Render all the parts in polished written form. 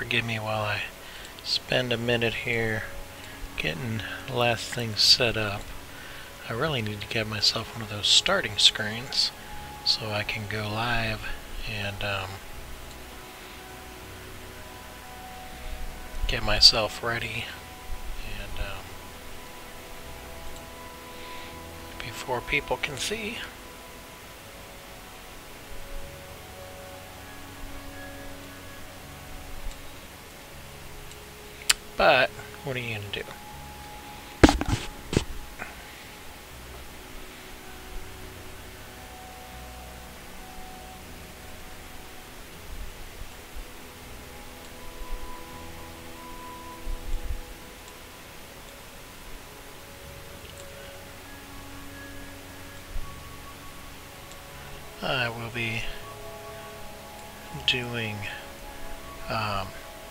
forgive me while I spend a minute here getting the last thing set up. I really need to get myself one of those starting screens so I can go live and get myself ready and before people can see. But what are you going to do? I will be doing,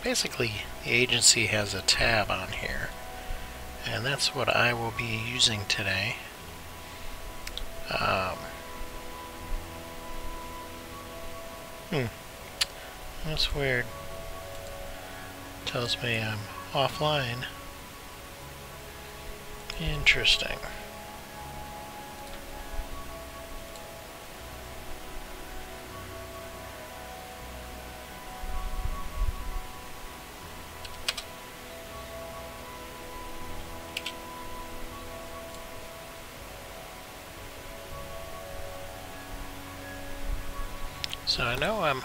basically the agency has a tab on here, and that's what I will be using today. That's weird. Tells me I'm offline. Interesting. So I know I'm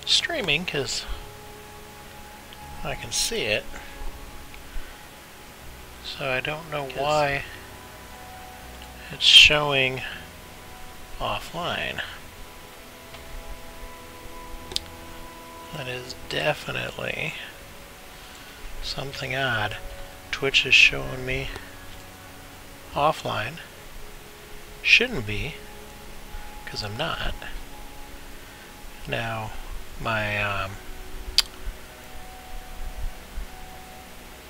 streaming because I can see it. So I don't know why it's showing offline. That is definitely something odd. Twitch is showing me offline. Shouldn't be, because I'm not. Now, my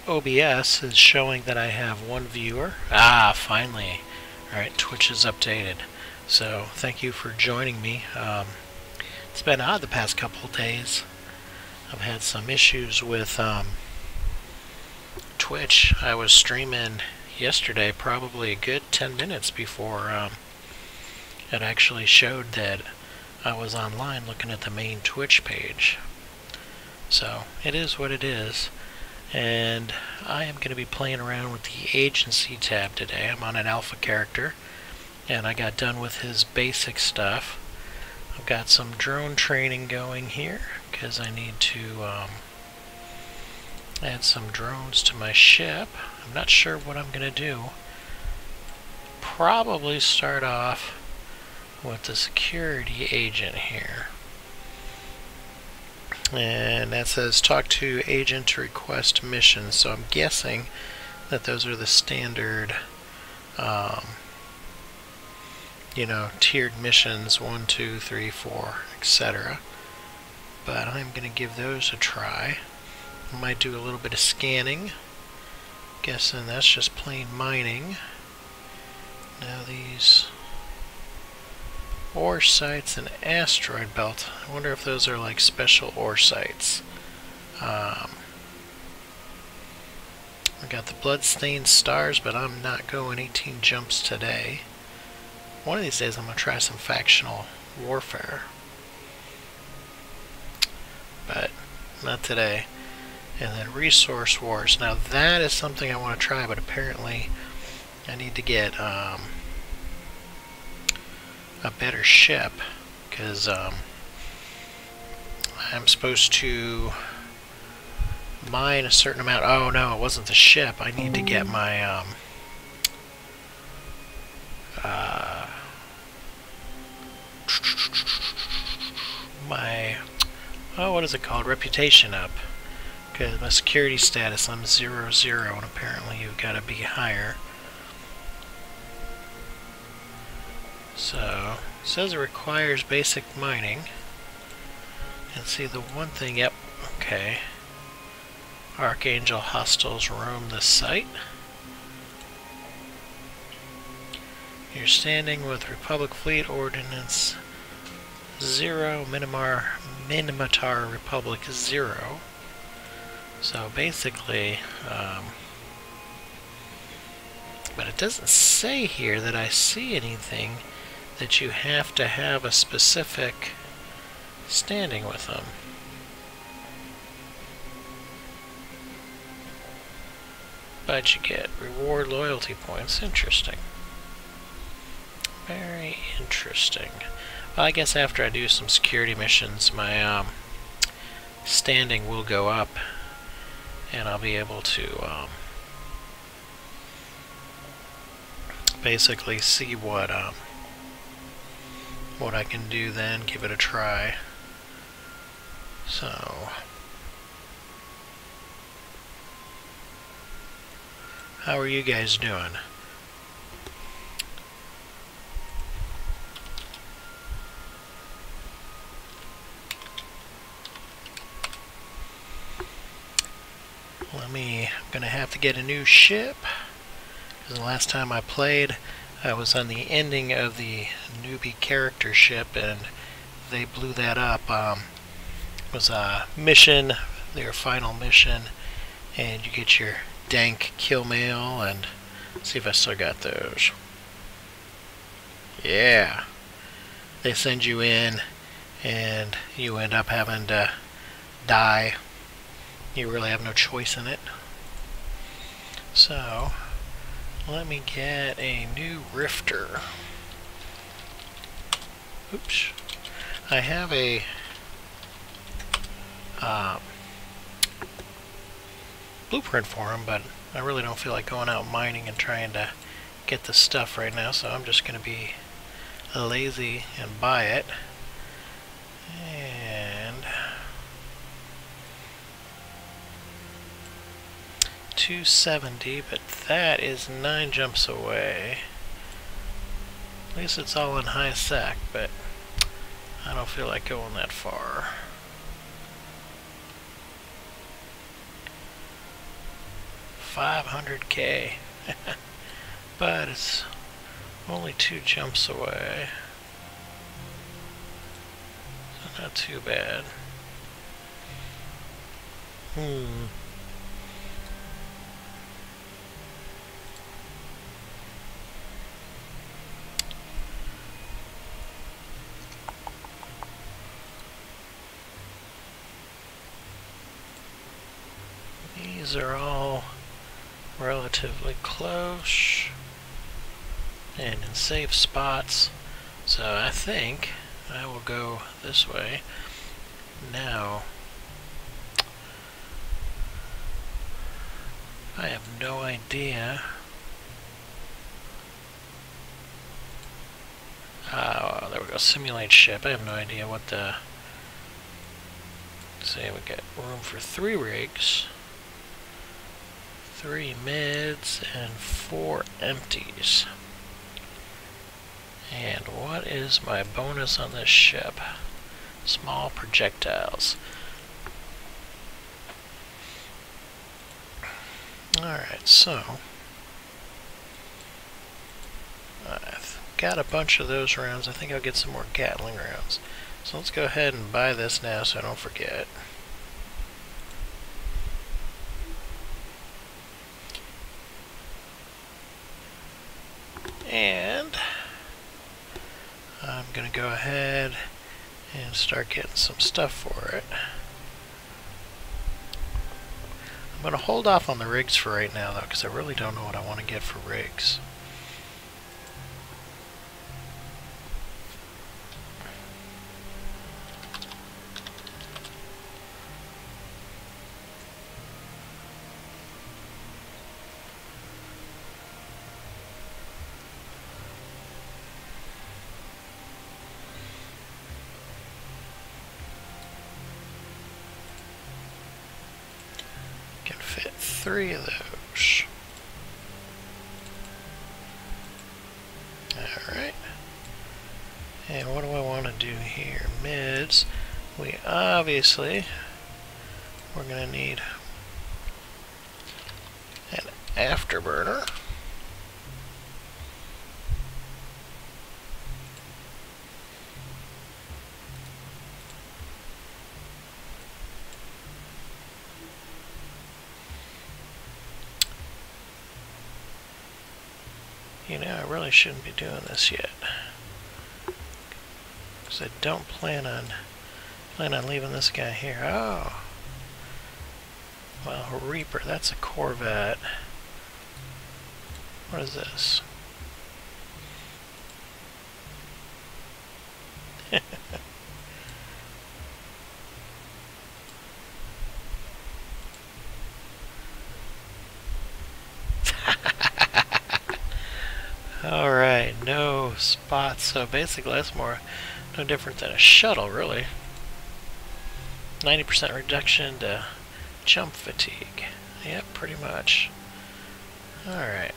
OBS is showing that I have one viewer. Ah, finally. Alright, Twitch is updated. So, thank you for joining me. It's been odd the past couple of days. I've had some issues with Twitch. I was streaming yesterday, probably a good 10 minutes before it actually showed that I was online looking at the main Twitch page. So it is what it is, and I am going to be playing around with the agency tab today. I'm on an alpha character, and I got done with his basic stuff. I've got some drone training going here because I need to add some drones to my ship. I'm not sure what I'm going to do. Probably start off with the security agent here. And that says talk to agent to request mission. So I'm guessing that those are the standard you know, tiered missions, 1, 2, 3, 4, etc. But I'm going to give those a try. I might do a little bit of scanning. Guessing that's just plain mining. Now these ore sites and asteroid belt. I wonder if those are like special ore sites. I got the bloodstained stars, but I'm not going 18 jumps today. One of these days I'm going to try some factional warfare. But not today. And then resource wars. Now that is something I want to try, but apparently I need to get a better ship, because I'm supposed to mine a certain amount. Oh no, it wasn't the ship. I need to get my what is it called? Reputation up. Because my security status, I'm 0-0, and apparently you've got to be higher. So, it says it requires basic mining. And see the one thing, yep, okay. Archangel hostiles roam the site. You're standing with Republic Fleet Ordnance 0, Minimatar Republic 0. So basically, but it doesn't say here that I see anything that you have to have a specific standing with them. But you get reward loyalty points. Interesting. Very interesting. Well, I guess after I do some security missions, my standing will go up, and I'll be able to basically see what I can do then, give it a try. So, how are you guys doing? I'm gonna have to get a new ship, because the last time I played, I was on the ending of the newbie character ship, and they blew that up. It was a mission, their final mission, and you get your dank kill mail, and see if I still got those. Yeah. They send you in, and you end up having to die. You really have no choice in it. So, let me get a new rifter. Oops. I have a blueprint for him, but I really don't feel like going out mining and trying to get the stuff right now, so I'm just going to be lazy and buy it. And 270, but that is 9 jumps away. At least it's all in high sec, but I don't feel like going that far. $500K. But it's only 2 jumps away. So not too bad. These are all relatively close and in safe spots, so I think I will go this way. Now, I have no idea. There we go, simulate ship. I have no idea what the... Say we got room for 3 rigs, 3 mids, and 4 empties. And what is my bonus on this ship? Small projectiles. Alright, so I've got a bunch of those rounds. I think I'll get some more Gatling rounds. So let's go ahead and buy this now so I don't forget. And I'm going to go ahead and start getting some stuff for it. I'm going to hold off on the rigs for right now, though, because I really don't know what I want to get for rigs. Can fit 3 of those. Alright. And what do I want to do here? Mids. We obviously, we're going to need an afterburner. You know, I really shouldn't be doing this yet. Because I don't plan on leaving this guy here. Oh. Well, Reaper, that's a Corvette. What is this? Alright, no spots, so basically that's no different than a shuttle, really. 90% reduction to jump fatigue. Yep, pretty much. Alright.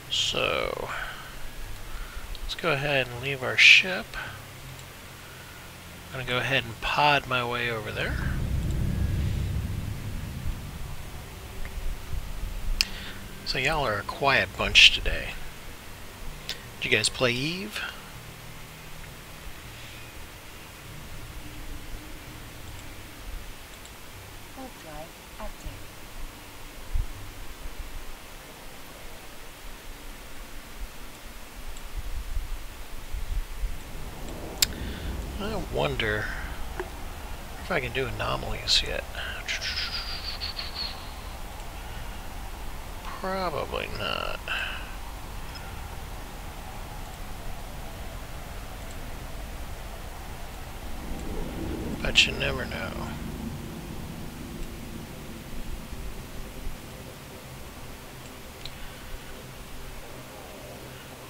So, let's go ahead and leave our ship. I'm going to go ahead and pod my way over there. So y'all are a quiet bunch today. Did you guys play Eve? Drive active. I wonder if I can do anomalies yet. Probably not. But you never know.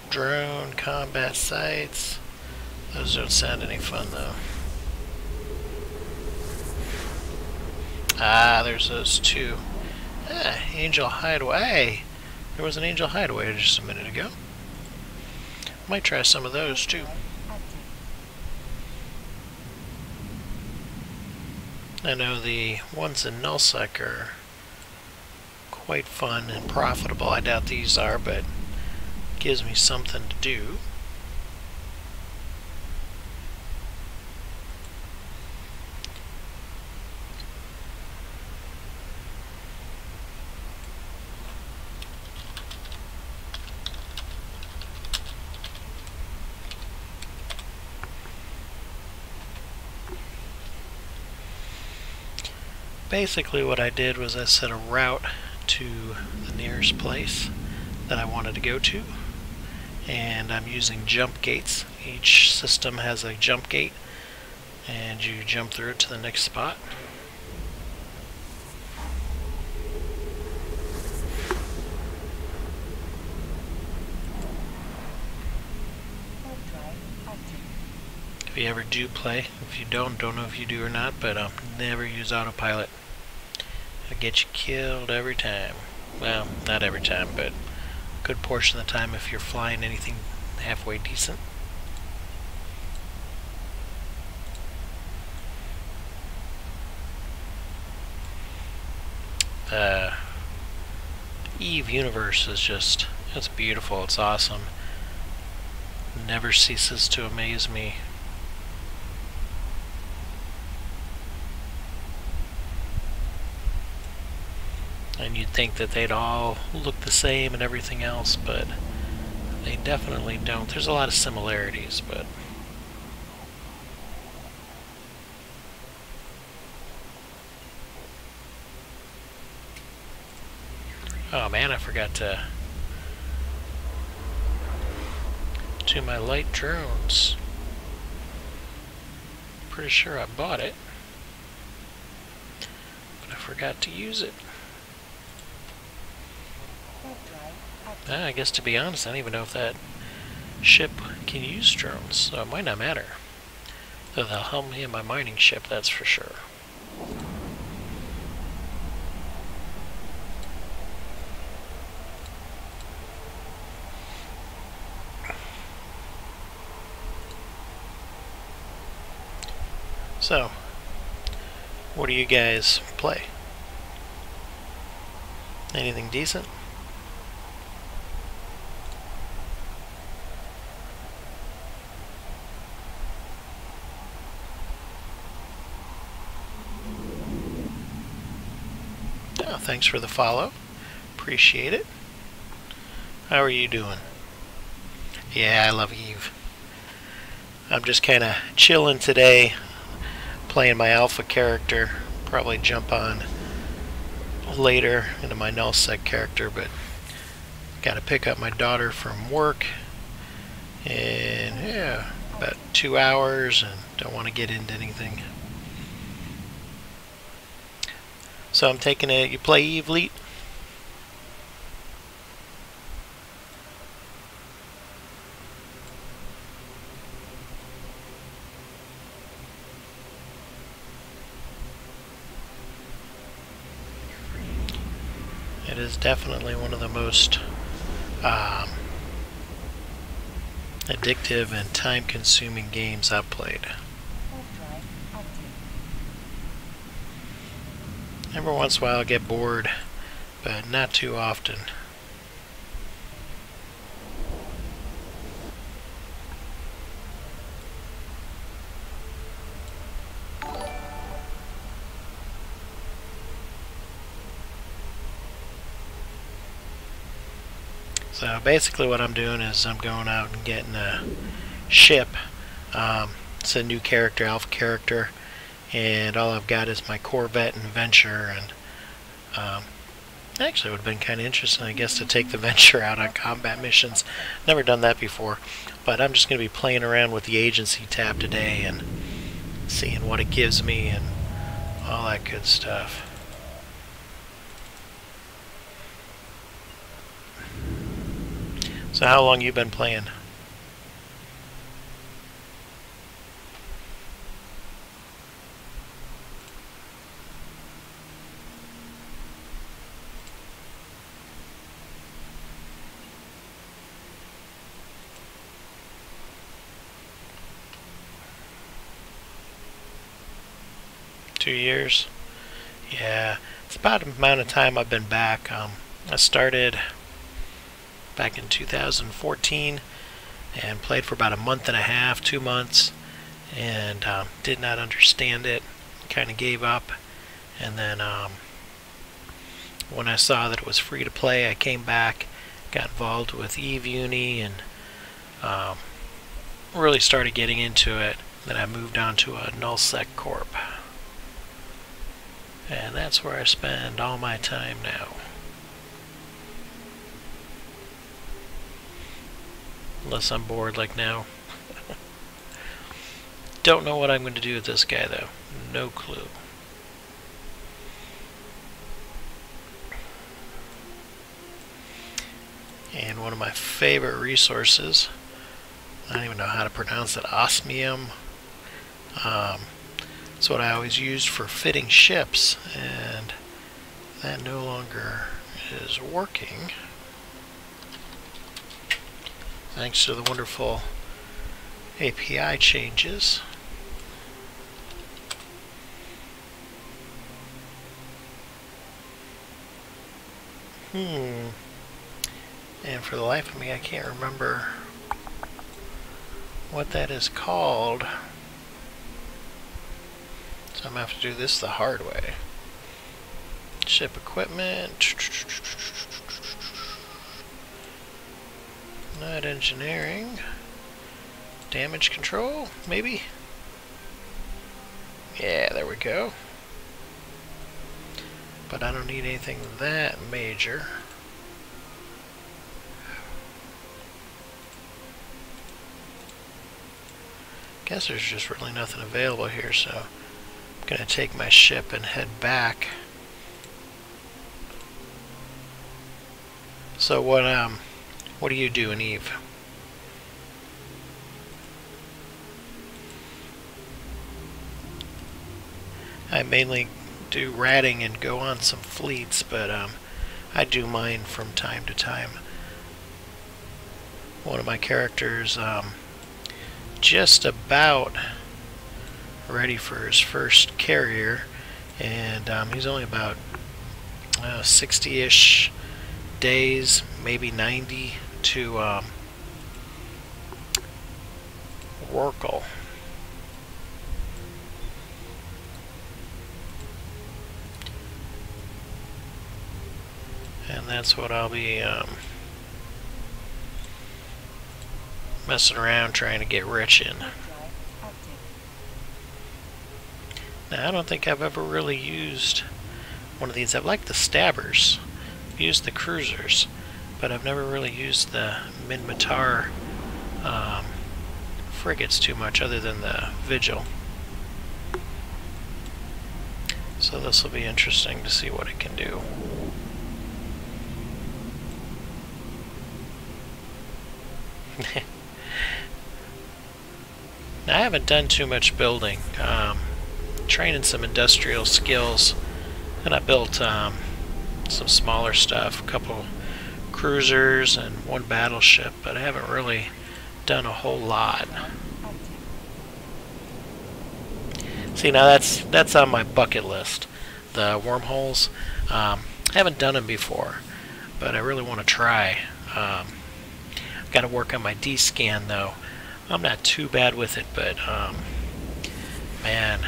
Drone, combat sites. Those don't sound any fun though. Ah, there's those two. Ah, Angel Hideaway. Hey, there was an Angel Hideaway just a minute ago. Might try some of those too. I know the ones in Nullsec are quite fun and profitable. I doubt these are, but it gives me something to do. Basically what I did was I set a route to the nearest place that I wanted to go to, and I'm using jump gates. Each system has a jump gate and you jump through it to the next spot. If you ever do play, if you don't know if you do or not, but never use autopilot. It'll get you killed every time. Well, not every time, but a good portion of the time if you're flying anything halfway decent. Eve universe is just, it's beautiful, it's awesome. Never ceases to amaze me. And you'd think that they'd all look the same and everything else, but they definitely don't. There's a lot of similarities, but oh man, I forgot to my light drones. Pretty sure I bought it, but I forgot to use it. I guess to be honest, I don't even know if that ship can use drones, so it might not matter. Though they'll help me in my mining ship, that's for sure. So, what do you guys play? Anything decent? Oh, thanks for the follow. Appreciate it. How are you doing? Yeah, I love Eve. I'm just kind of chilling today, playing my alpha character. Probably jump on later into my nullsec character, but got to pick up my daughter from work in about 2 hours, and don't want to get into anything. So I'm taking it. You play Eve, Leet? It is definitely one of the most addictive and time-consuming games I've played. Every once in a while I get bored, but not too often. So basically what I'm doing is I'm going out and getting a ship. It's a new character, alpha character, and all I've got is my Corvette and Venture, and actually it would have been kind of interesting, I guess, to take the Venture out on combat missions. Never done that before, but I'm just going to be playing around with the agency tab today and seeing what it gives me and all that good stuff. So how long you been playing? Two years? Yeah, it's about the amount of time I've been back. I started back in 2014 and played for about a month and a half, 2 months, and did not understand it, kind of gave up, and then when I saw that it was free to play, I came back, got involved with Eve Uni, and really started getting into it. Then I moved on to a NullSec Corp, and that's where I spend all my time now. Unless I'm bored like now. Don't know what I'm going to do with this guy though. No clue. And one of my favorite resources, I don't even know how to pronounce it, osmium. It's what I always used for fitting ships, and that no longer is working. Thanks to the wonderful API changes. And for the life of me, I can't remember what that is called. So I'm going to have to do this the hard way. Ship equipment. Not engineering. Damage control, maybe? Yeah, there we go. But I don't need anything that major. Guess there's just really nothing available here, so I'm gonna take my ship and head back. So what are you doing, Eve? I mainly do ratting and go on some fleets, but I do mine from time to time. One of my characters just about ready for his first carrier, and he's only about 60-ish days, maybe 90 to Rorqual. and that's what I'll be messing around trying to get rich in. Now, I don't think I've ever really used one of these. I've liked the stabbers, used the cruisers, but I've never really used the Minmatar frigates too much, other than the Vigil. So this will be interesting to see what it can do. Now, I haven't done too much building. Training some industrial skills, and I built some smaller stuff, a couple cruisers and one battleship, but I haven't really done a whole lot. See, now that's on my bucket list. The wormholes, I haven't done them before, but I really want to try. I've got to work on my D-scan though. I'm not too bad with it, but man,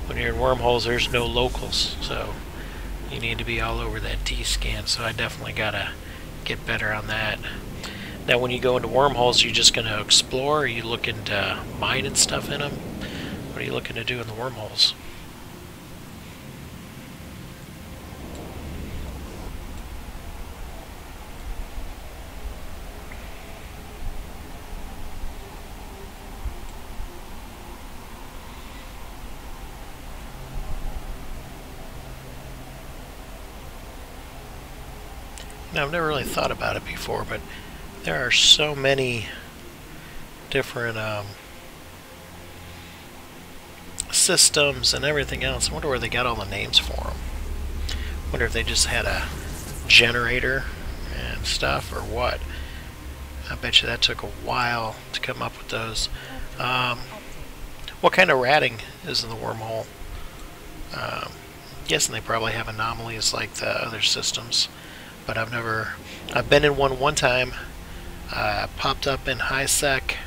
when you're in wormholes, there's no locals, so you need to be all over that D-scan. So I definitely gotta get better on that. Now, when you go into wormholes, you're just gonna explore? Are you looking to mine and stuff in them? What are you looking to do in the wormholes? Now, I've never really thought about it before, but there are so many different systems and everything else. I wonder where they got all the names for them. I wonder if they just had a generator and stuff, or what. I bet you that took a while to come up with those. What kind of ratting is in the wormhole? I'm guessing they probably have anomalies like the other systems. But I've been in one time, popped up in high sec,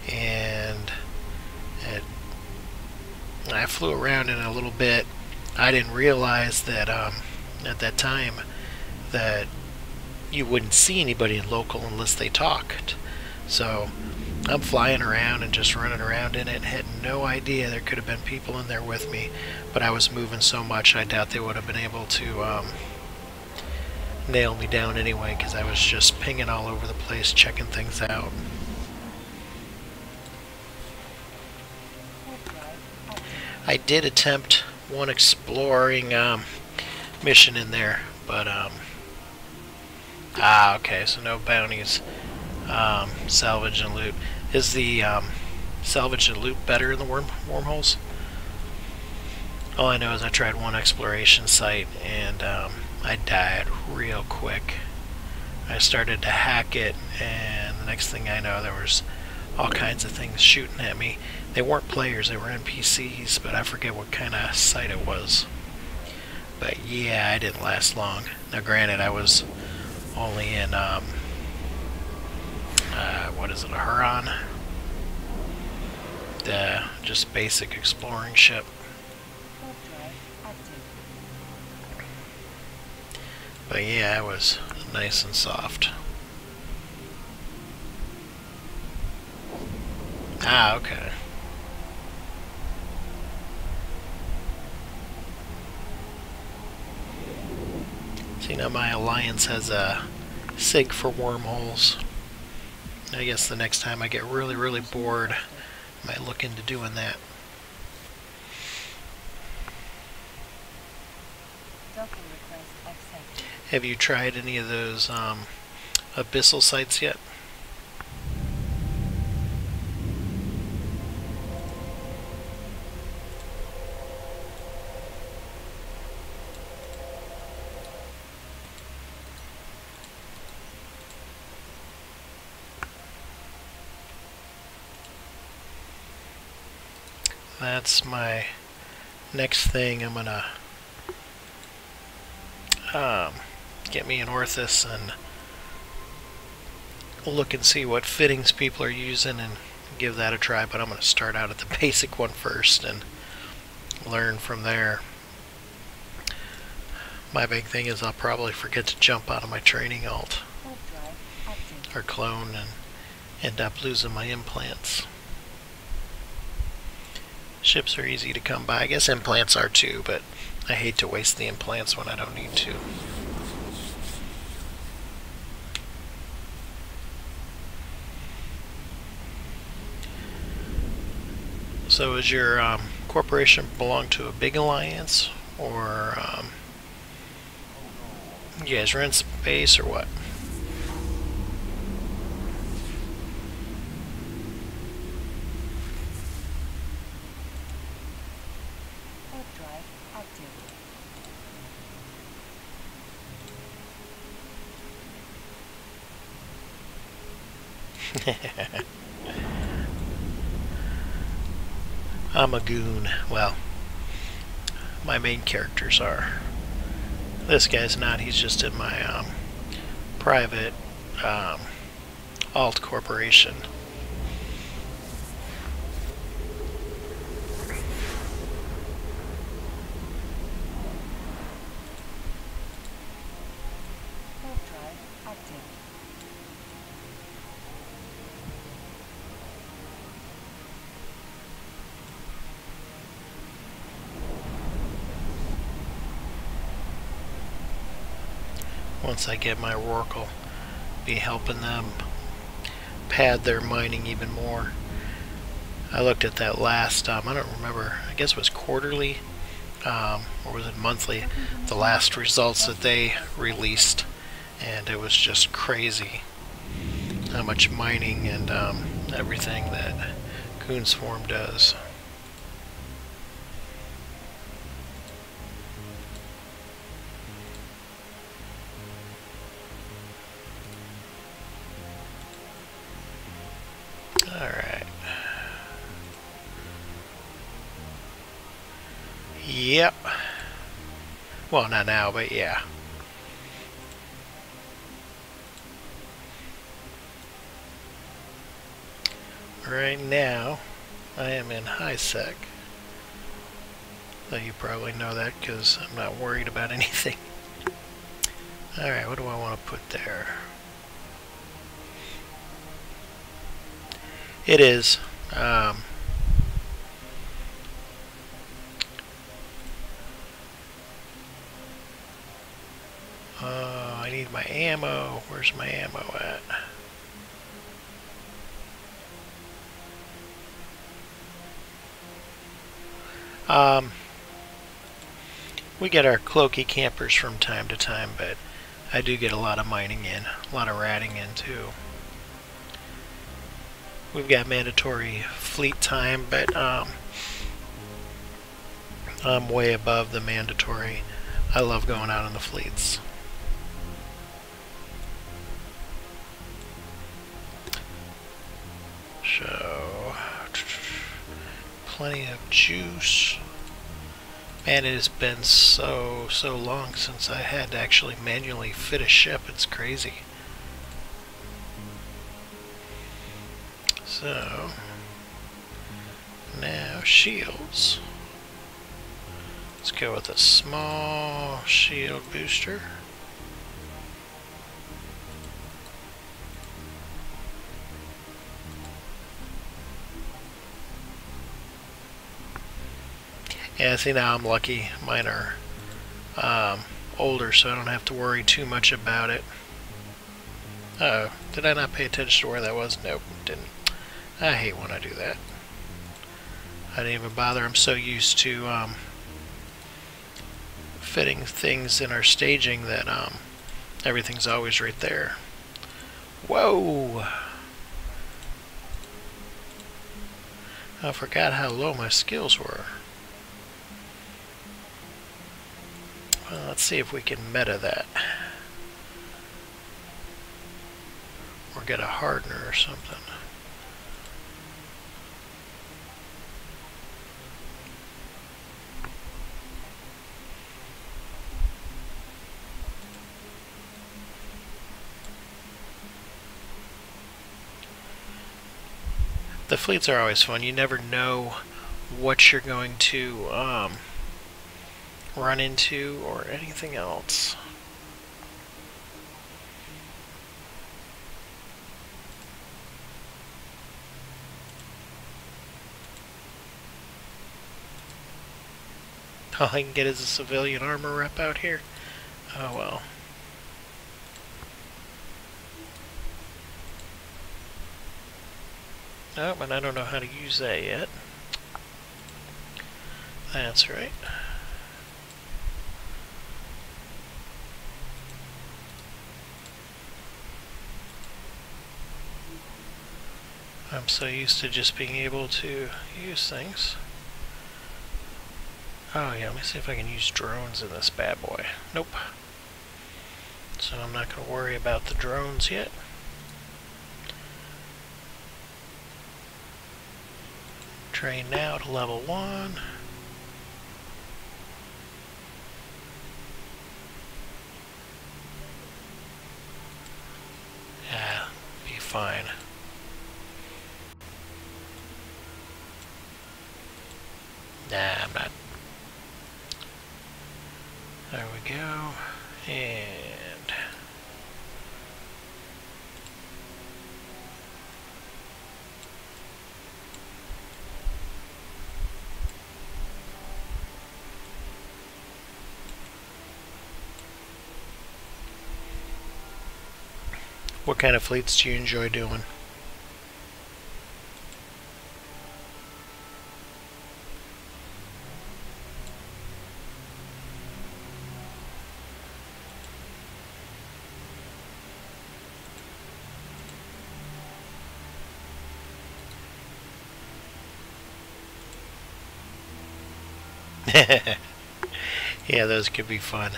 and I flew around in it a little bit. I didn't realize that at that time that you wouldn't see anybody in local unless they talked. So I'm flying around and just running around in it and had no idea there could have been people in there with me, but I was moving so much I doubt they would have been able to nail me down anyway, because I was just pinging all over the place checking things out. I did attempt one exploring mission in there, but okay, so no bounties. Salvage and loot. Is the salvage and loot better in the wormholes? All I know is I tried one exploration site and I died real quick. I started to hack it, and the next thing I know, there was all kinds of things shooting at me. They weren't players, they were NPCs, but I forget what kind of site it was. But yeah, I didn't last long. Now granted, I was only in, what is it, a Huron? The just basic exploring ship. But yeah, it was nice and soft. Ah, okay. See, now my alliance has a SIG for wormholes. I guess the next time I get really bored, I might look into doing that. Have you tried any of those abyssal sites yet? That's my next thing. I'm gonna get me an Orthus and look and see what fittings people are using and give that a try, but I'm going to start out at the basic one first and learn from there. My big thing is I'll probably forget to jump out of my training alt Warp drive active. or clone and end up losing my implants. Ships are easy to come by. I guess implants are too, but I hate to waste the implants when I don't need to. So does your corporation belong to a big alliance, or you guys rent space, or what? Warp drive active. I'm a goon. Well, my main characters are. This guy's not. He's just in my private alt corporation. Warp drive active. Once I get my work, I'll be helping them pad their mining even more. I looked at that last, I don't remember, I guess it was quarterly, or was it monthly, the last results that they released, and it was just crazy how much mining and everything that Goonswarm does. Alright. Yep. Well, not now, but yeah. Right now, I am in high sec. Though you probably know that because I'm not worried about anything. Alright, what do I want to put there? It is. I need my ammo. Where's my ammo at? We get our cloaky campers from time to time, but I do get a lot of mining in, a lot of ratting in too. We've got mandatory fleet time, but I'm way above the mandatory. I love going out on the fleets. So, plenty of juice. Man, it has been so long since I had to actually manually fit a ship. It's crazy. So, now shields. Let's go with a small shield booster. Yeah, see, now I'm lucky. Mine are older, so I don't have to worry too much about it. Oh, did I not pay attention to where that was? Nope, didn't. I hate when I do that. I didn't even bother. I'm so used to fitting things in our staging that everything's always right there. Whoa! I forgot how low my skills were. Well, let's see if we can meta that. Or get a hardener or something. The fleets are always fun. You never know what you're going to run into or anything else. All I can get is a civilian armor rep out here. Oh well. Oh, but I don't know how to use that yet. That's right. I'm so used to just being able to use things. Oh yeah, let me see if I can use drones in this bad boy. Nope. So I'm not going to worry about the drones yet. Train now to level 1. Yeah, be fine. Nah, I'm not. There we go. And what kind of fleets do you enjoy doing? Yeah, those could be fun.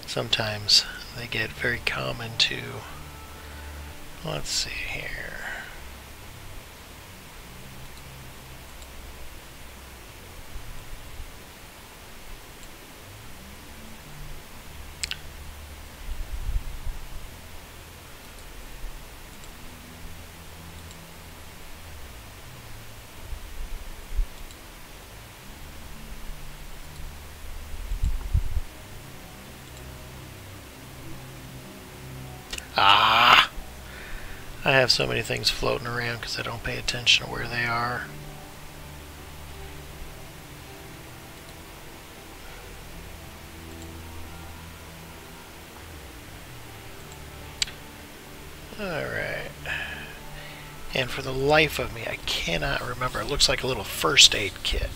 Sometimes they get very common too. Let's see here. Ah! I have so many things floating around because I don't pay attention to where they are. Alright. And for the life of me, I cannot remember. It looks like a little first aid kit.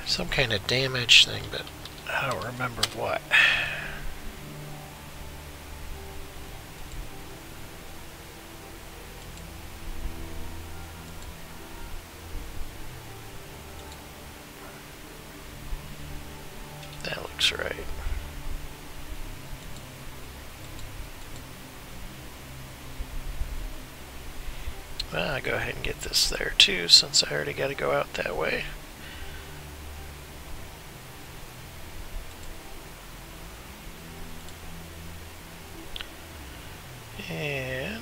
Some kind of damage thing, but I don't remember what. That looks right. Well, I'll go ahead and get this there too, since I already got to go out that way. And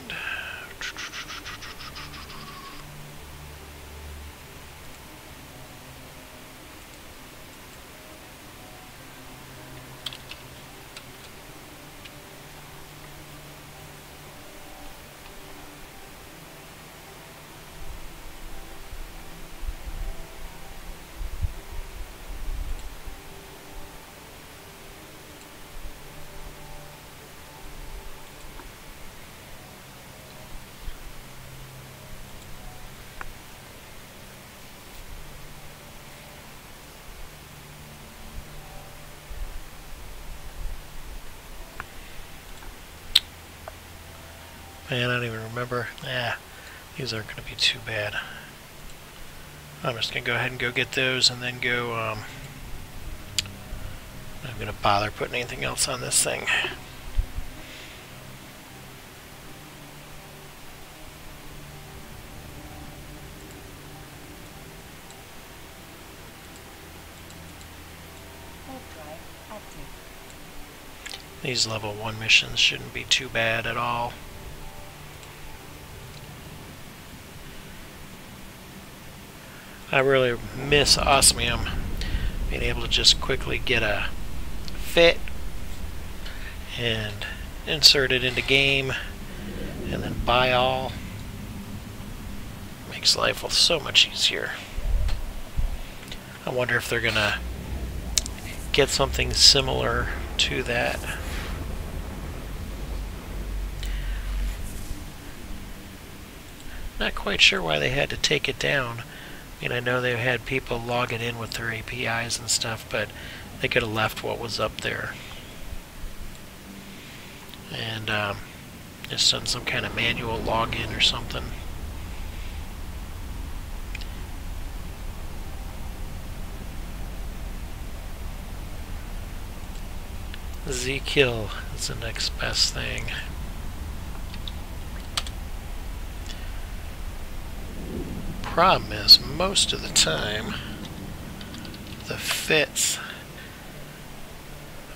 man, I don't even remember. These aren't going to be too bad. I'm just going to go ahead and go get those and then go, I'm not going to bother putting anything else on this thing. Warp drive active. These level 1 missions shouldn't be too bad at all. I really miss osmium. being able to just quickly get a fit and insert it into game and then buy all makes life so much easier. I wonder if they're gonna get something similar to that. Not quite sure why they had to take it down. I mean, I know they've had people logging in with their APIs and stuff, but they could have left what was up there. And just done some kind of manual login or something. Z-Kill is the next best thing. Problem is, most of the time, the fits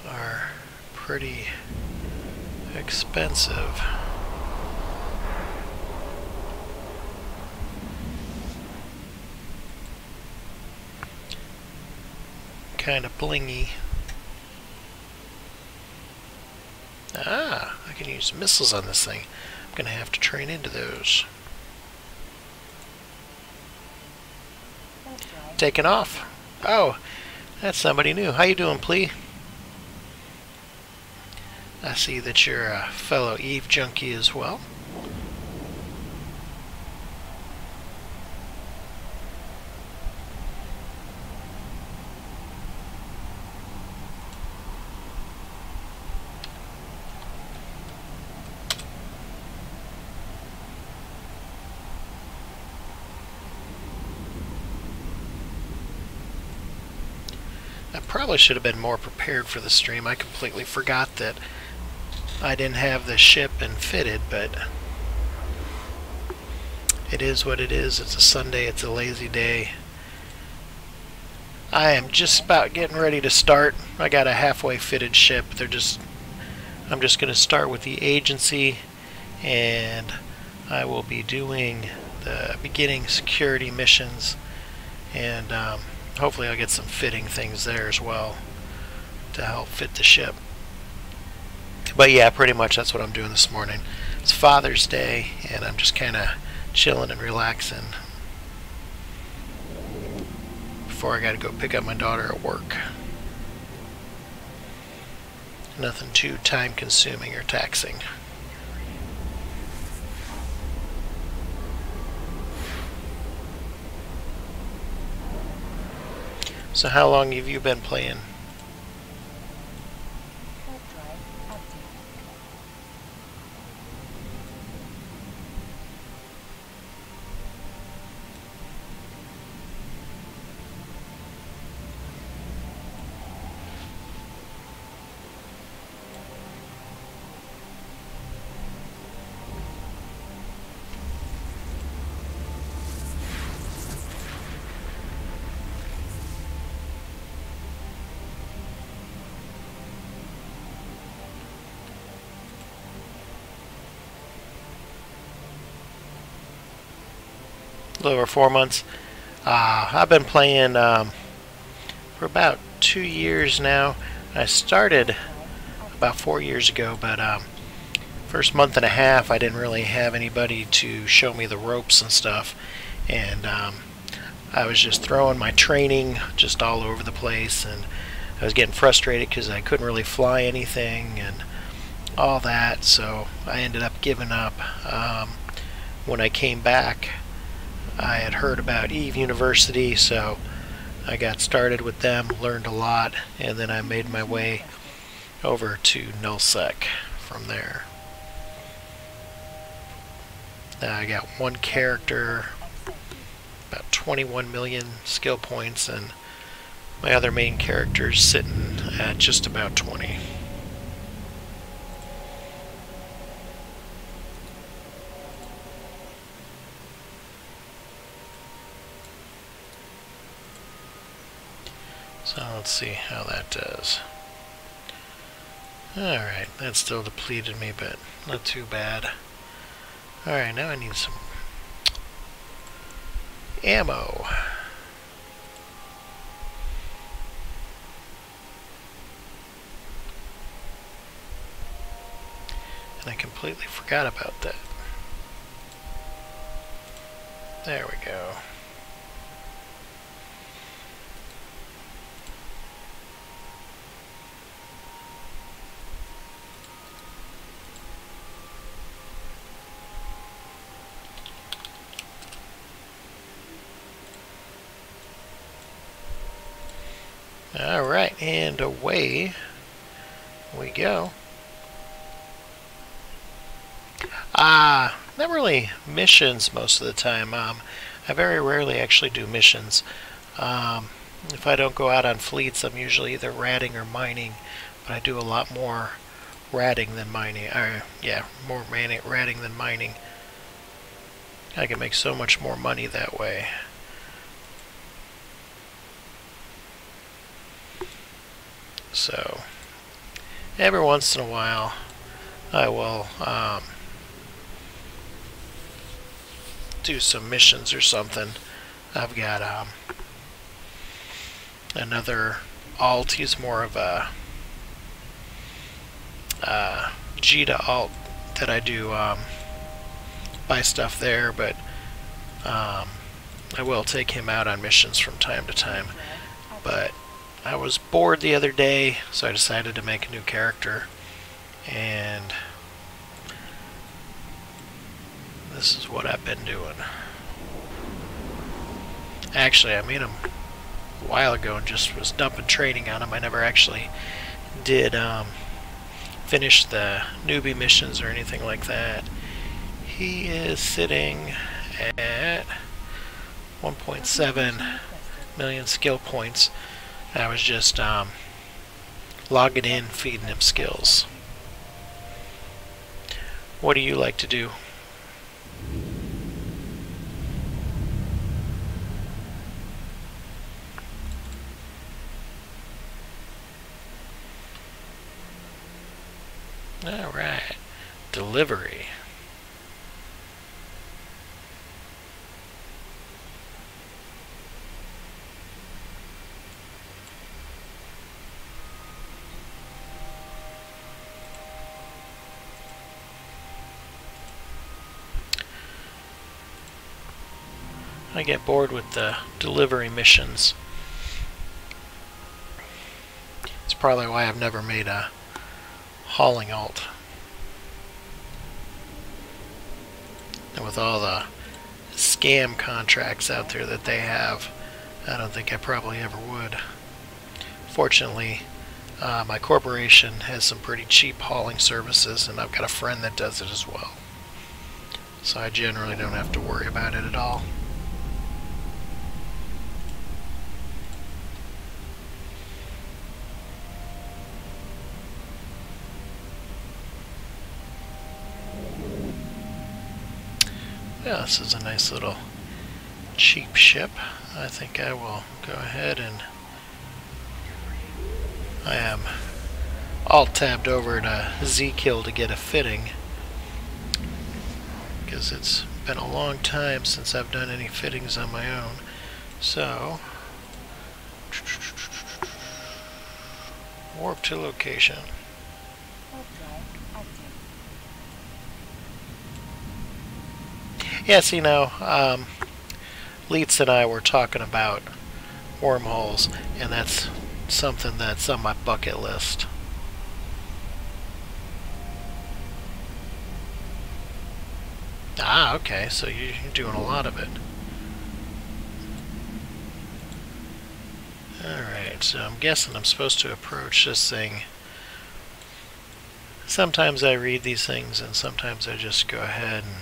are pretty expensive. Kind of blingy. Ah, I can use missiles on this thing. I'm gonna have to train into those. Taking off. Oh, that's somebody new. How you doing, Plea? I see that you're a fellow Eve junkie as well. I probably should have been more prepared for the stream. I completely forgot that I didn't have the ship and fitted, but it is what it is. It's a Sunday, it's a lazy day. I am just about getting ready to start. I got a halfway fitted ship. I'm just going to start with the agency, and I will be doing the beginning security missions, and hopefully I'll get some fitting things there as well to help fit the ship. But yeah, pretty much that's what I'm doing this morning. It's Father's Day, and I'm just kind of chilling and relaxing before I got to go pick up my daughter at work. Nothing too time-consuming or taxing. So how long have you been playing? A little over 4 months. I've been playing for about 2 years now. I started about 4 years ago, but first month and a half I didn't really have anybody to show me the ropes and stuff, and I was just throwing my training just all over the place, and I was getting frustrated because I couldn't really fly anything and all that, so I ended up giving up. When I came back, I had heard about Eve University, so I got started with them, learned a lot, and then I made my way over to Nullsec from there. Now I got one character, about 21 million skill points, and my other main character's sitting at just about 20. So let's see how that does. Alright, that still depleted me, but not too bad. Alright, now I need some ammo. completely forgot about that. There we go. Alright, and away we go. Not really missions most of the time. I very rarely actually do missions. If I don't go out on fleets, I'm usually either ratting or mining, but I do a lot more ratting than mining. More ratting than mining. I can make so much more money that way. So, every once in a while, I will do some missions or something. I've got another alt. He's more of a Jita alt that I do buy stuff there, but I will take him out on missions from time to time. But I was bored the other day, so I decided to make a new character, and this is what I've been doing. Actually, I made him a while ago and just was dumping training on him. I never actually did finish the newbie missions or anything like that. He is sitting at 1.7 million skill points. I was just logging in, feeding him skills. What do you like to do? Alright, delivery. I get bored with the delivery missions. It's probably why I've never made a hauling alt. And with all the scam contracts out there that they have, I don't think I probably ever would. Fortunately, my corporation has some pretty cheap hauling services, and I've got a friend that does it as well. So I generally don't have to worry about it at all. Yeah, this is a nice little cheap ship. I think I will go ahead and I am alt-tabbed over to Z-Kill to get a fitting, because it's been a long time since I've done any fittings on my own. So, warp to location. Yeah, see now, Leets and I were talking about wormholes, and that's something that's on my bucket list. Ah, okay, so you're doing a lot of it. Alright, so I'm guessing I'm supposed to approach this thing. Sometimes I read these things, and sometimes I just go ahead and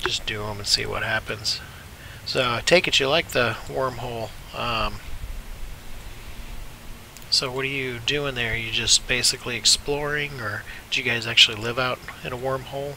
just do them and see what happens. So I take it you like the wormhole. So what are you doing there? Are you just basically exploring, or do you guys actually live out in a wormhole?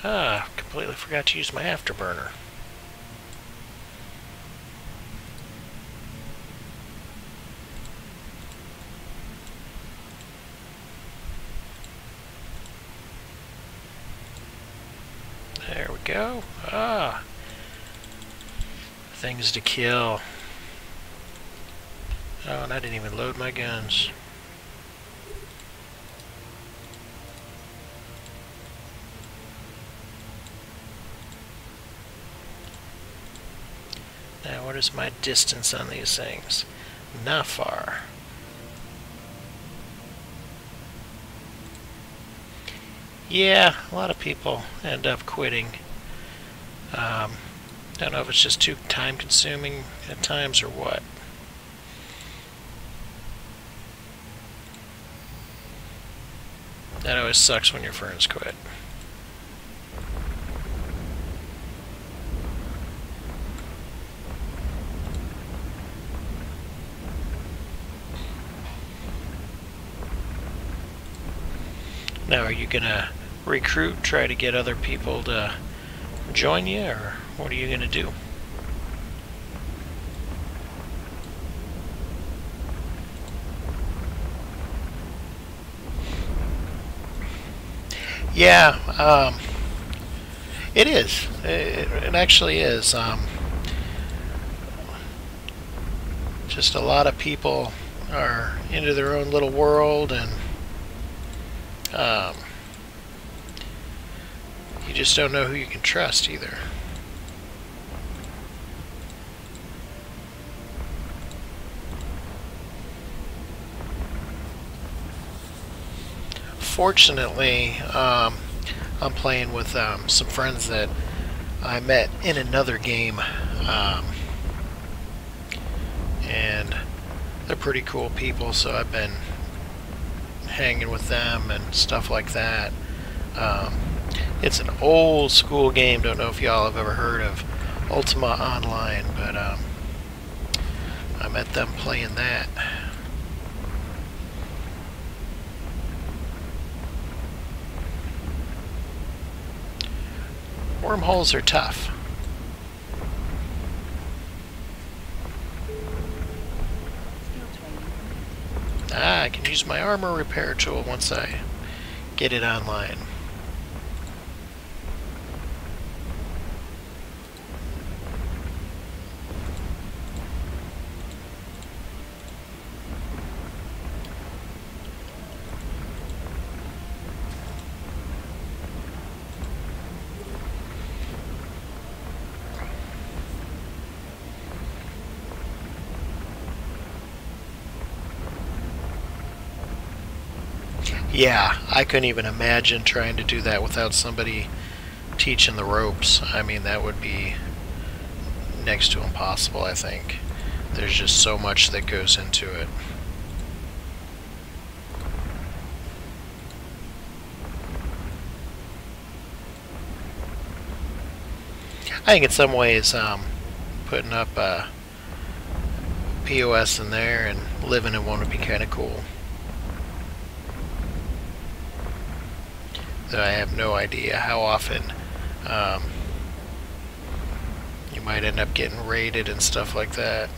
Ah, completely forgot to use my afterburner. There we go. Ah, things to kill. Oh, and I didn't even load my guns. Now, what is my distance on these things? Not far. Yeah, a lot of people end up quitting. Don't know if it's just too time-consuming at times or what. That always sucks when your friends quit. Now, are you gonna recruit, try to get other people to join you, or what are you gonna do? Yeah, it is. It actually is. Just a lot of people are into their own little world, and you just don't know who you can trust either. Fortunately, I'm playing with some friends that I met in another game, and they're pretty cool people, so I've been hanging with them and stuff like that. It's an old school game. Don't know if y'all have ever heard of Ultima Online, but I met them playing that. Wormholes are tough. Ah, I can use my armor repair tool once I get it online. Yeah, I couldn't even imagine trying to do that without somebody teaching the ropes. I mean, that would be next to impossible, I think. There's just so much that goes into it. I think in some ways, putting up a POS in there and living in one would be kind of cool. Though I have no idea how often you might end up getting raided and stuff like that.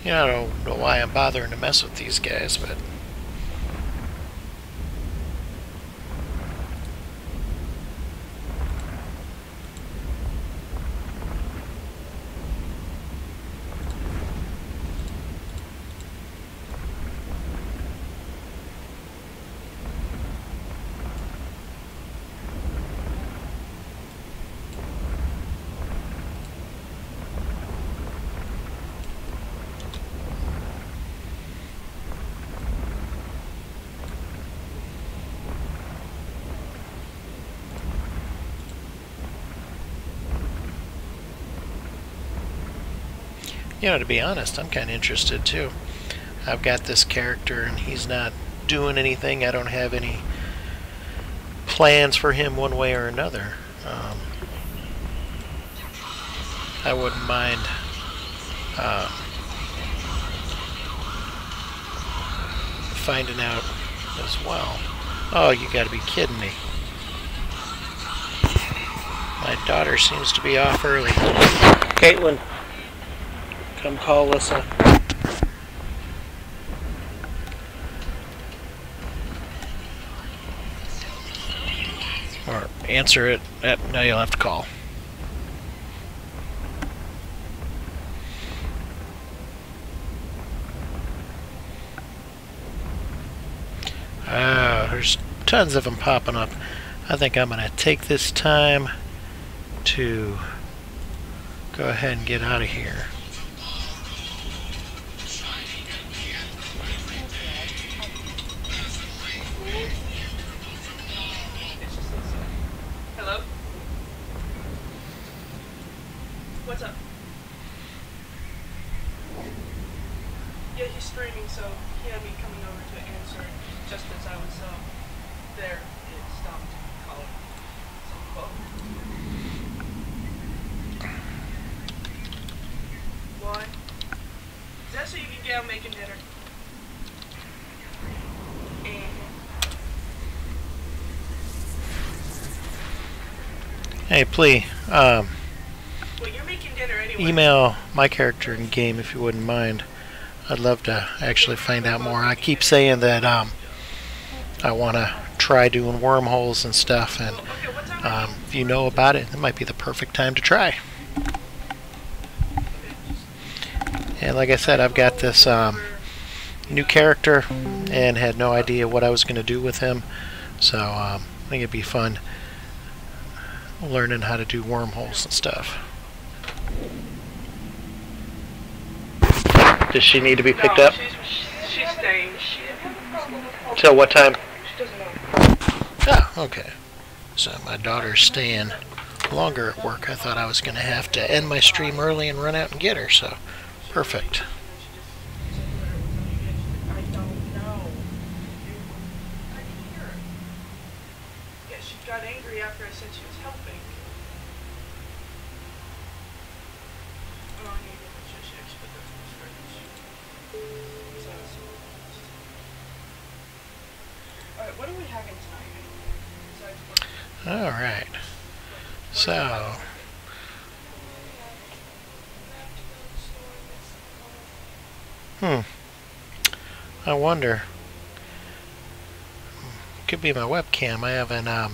You know, I don't know why I'm bothering to mess with these guys, but you know, to be honest, I'm kind of interested too. I've got this character and he's not doing anything. I don't have any plans for him one way or another. I wouldn't mind finding out as well. Oh, you gotta be kidding me. My daughter seems to be off early. Caitlin, come call Alyssa. Or answer it. No, you'll have to call. There's tons of them popping up. I think I'm going to take this time to go ahead and get out of here. Hello? What's up? Yeah, he's streaming, so he had me coming over to answer just as I was there. It stopped calling. So, well. Why? Is that so you can get out making dinner? Hey, Plea, Well, you're making dinner anyway. email my character in game if you wouldn't mind. I'd love to actually find out more. I keep saying that I want to try doing wormholes and stuff, and if you know about it, it might be the perfect time to try. And like I said, I've got this new character and had no idea what I was going to do with him, so I think it'd be fun learning how to do wormholes and stuff. Does she need to be picked up? She's staying. Till what time? She doesn't know. Oh, okay. So my daughter's staying longer at work. I thought I was going to have to end my stream early and run out and get her, so perfect. I don't know. I can hear her. Yeah, she got angry after I said she was helping. Oh, I need to get the shit, but that's what's Alright, what are we having tonight? Besides work? Alright. So, I wonder. Could be my webcam. I haven't, my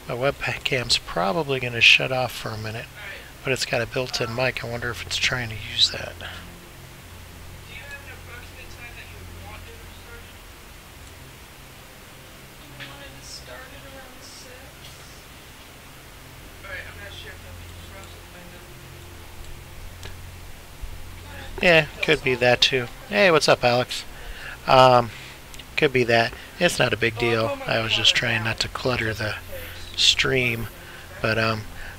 webcam's probably going to shut off for a minute, but it's got a built-in mic. I wonder if it's trying to use that. Do you have an approximate time that you would want it started? I wanted to start it around 6. Alright, I'm not sure if that'll be disruptive. Yeah, could be that too. Hey, what's up, Alex? Could be that. It's not a big deal. I was just trying not to clutter the stream, but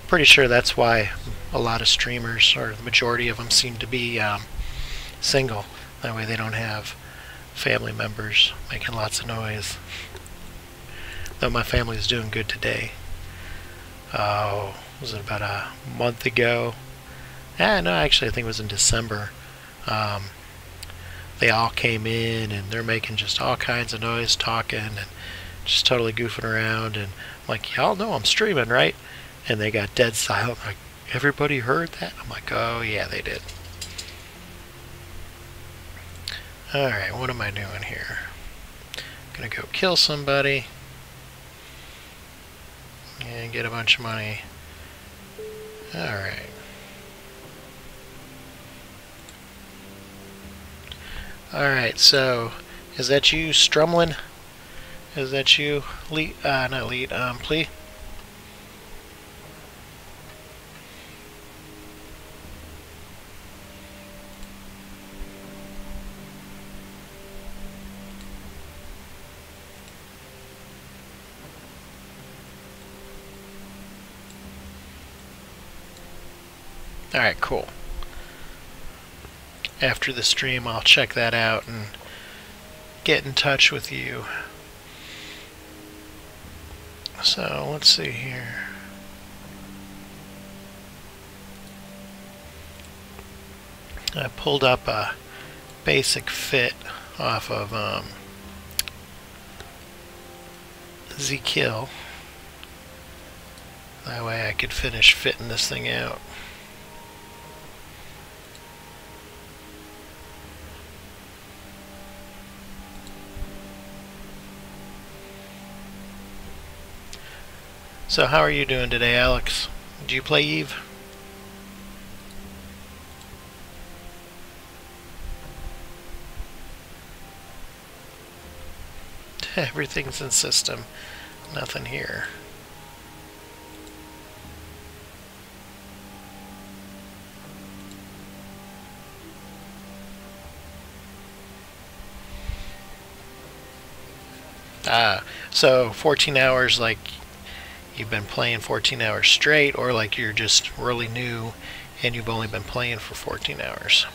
pretty sure that's why a lot of streamers, or the majority of them, seem to be single. That way they don't have family members making lots of noise. Though my family's doing good today. Oh, was it about a month ago? No, actually I think it was in December. They all came in and they're making just all kinds of noise, talking and just totally goofing around, and I'm like, y'all know I'm streaming, right? And they got dead silent, like, everybody heard that? I'm like, oh yeah, they did. Alright, what am I doing here? I'm gonna go kill somebody and get a bunch of money. Alright. Alright, so is that you, Strumlin? Is that you, Lee? Not Lee, Plea? Alright, cool. After the stream, I'll check that out and get in touch with you. So, let's see here. I pulled up a basic fit off of Zkill. That way I could finish fitting this thing out. So how are you doing today, Alex? Do you play Eve? Everything's in system. Nothing here. So 14 hours, like you've been playing 14 hours straight, or like you're just really new and you've only been playing for 14 hours?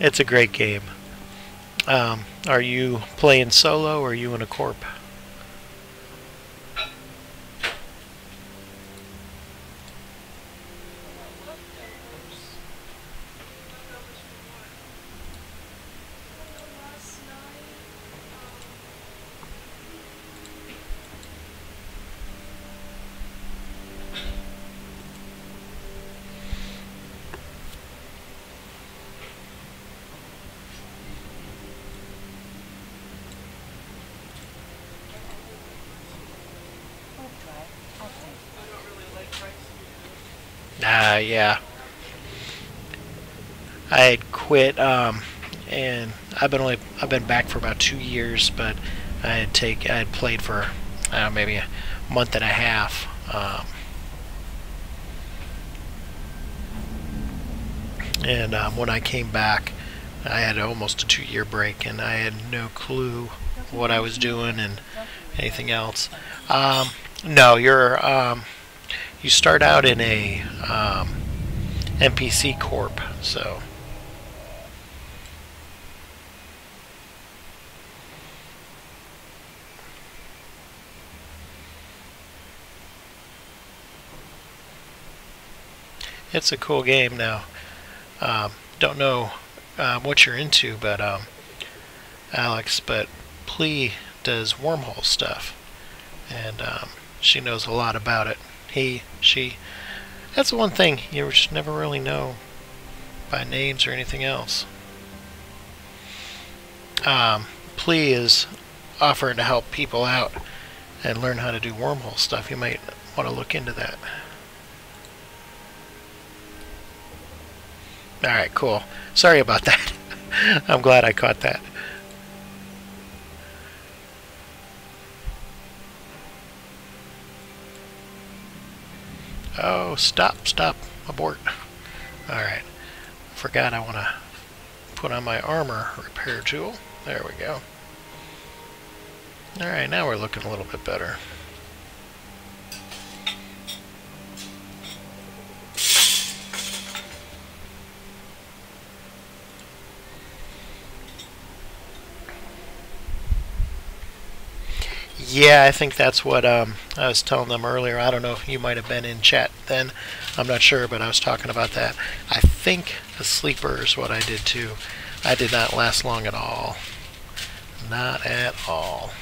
It's a great game. Are you playing solo or are you in a corp? Yeah. I had quit, and I've been back for about 2 years, but I had played for maybe a month and a half. And when I came back, I had almost a 2-year break, and I had no clue what I was doing and anything else. No, you start out in a NPC corp, so it's a cool game. Now, don't know what you're into, but Alex, but Plea does wormhole stuff, and she knows a lot about it. She. That's the one thing you just never really know by names or anything else. Plea is offering to help people out and learn how to do wormhole stuff. You might want to look into that. Alright, cool. Sorry about that. I'm glad I caught that. Oh, stop, abort. Alright. Forgot I want to put on my armor repair tool. There we go. Alright, now we're looking a little bit better. Yeah, I think that's what I was telling them earlier. I don't know if you might have been in chat then. I'm not sure, but I was talking about that. I think the sleeper is what I did too. I did not last long at all. Not at all.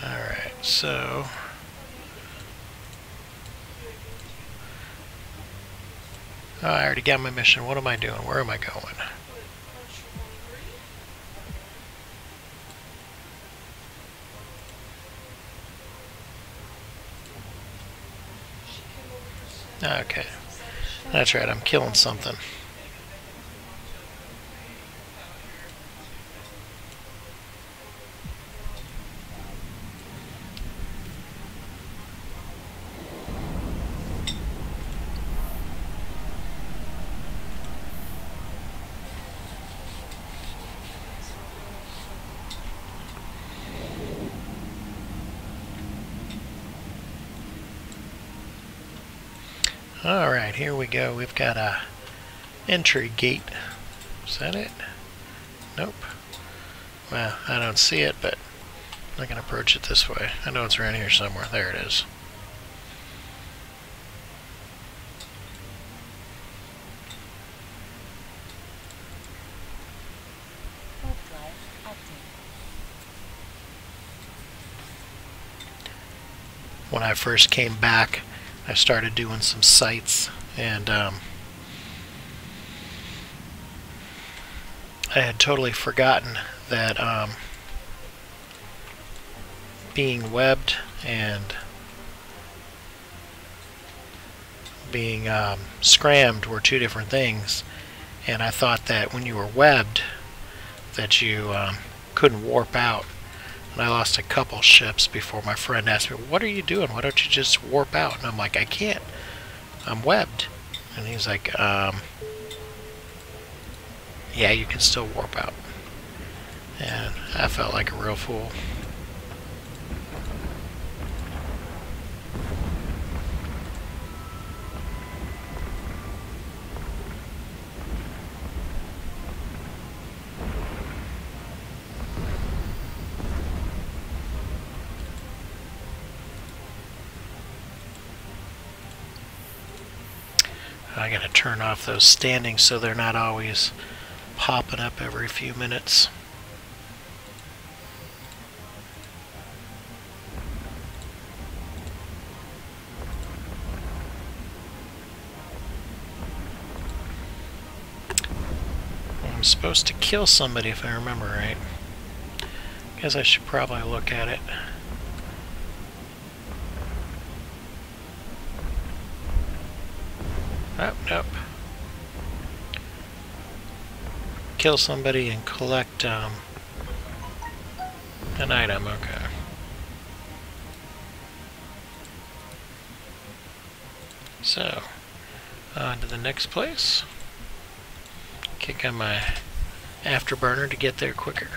Alright, so... Oh, I already got my mission. What am I doing? Where am I going? Okay. That's right, I'm killing something. Alright, here we go. We've got a entry gate. Is that it? Nope. Well, I don't see it, but I can approach it this way. I know it's around here somewhere. There it is. Warp drive active. When I first came back, I started doing some sights, and I had totally forgotten that being webbed and being scrammed were two different things, and I thought that when you were webbed that you couldn't warp out. And I lost a couple ships before my friend asked me, "What are you doing? Why don't you just warp out?" And I'm like, "I can't. I'm webbed." And he's like, "Yeah, you can still warp out." And I felt like a real fool. I gotta turn off those standings so they're not always popping up every few minutes. I'm supposed to kill somebody if I remember right. Guess I should probably look at it. Oh, nope. Kill somebody and collect an item, okay. So, on to the next place. Kick on my afterburner to get there quicker.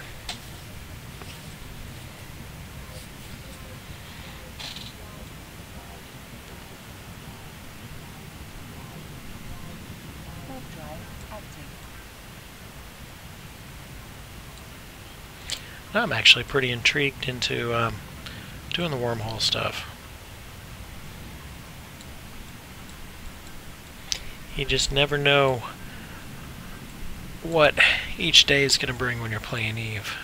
Warp drive active. I'm actually pretty intrigued into doing the wormhole stuff. You just never know what each day is going to bring when you're playing Eve.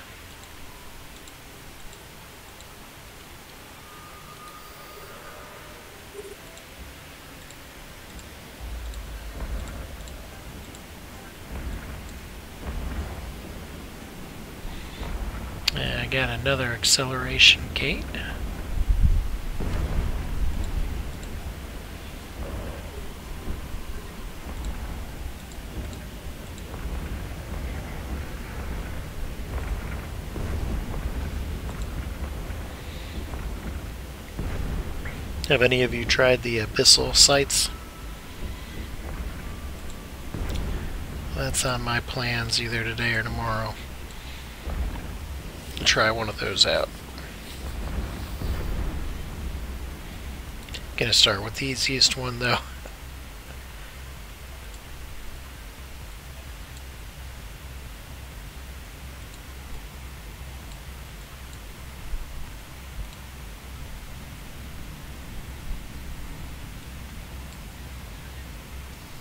And I got another acceleration gate. Have any of you tried the abyssal sights? That's on my plans either today or tomorrow. Try one of those out. Gonna start with the easiest one though.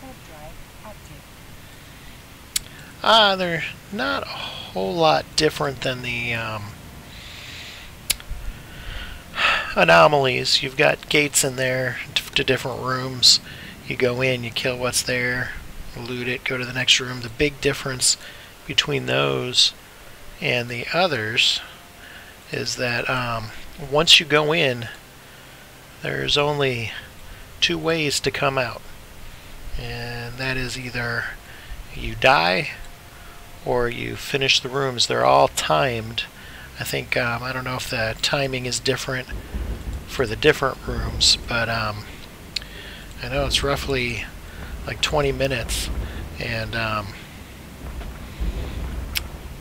Warp drive active. They're not a whole lot different than the anomalies. You've got gates in there to different rooms. You go in, you kill what's there, loot it, go to the next room. The big difference between those and the others is that once you go in, there's only two ways to come out. And that is either you die or you finish the rooms. They're all timed. I think, I don't know if the timing is different for the different rooms, but I know it's roughly like 20 minutes. And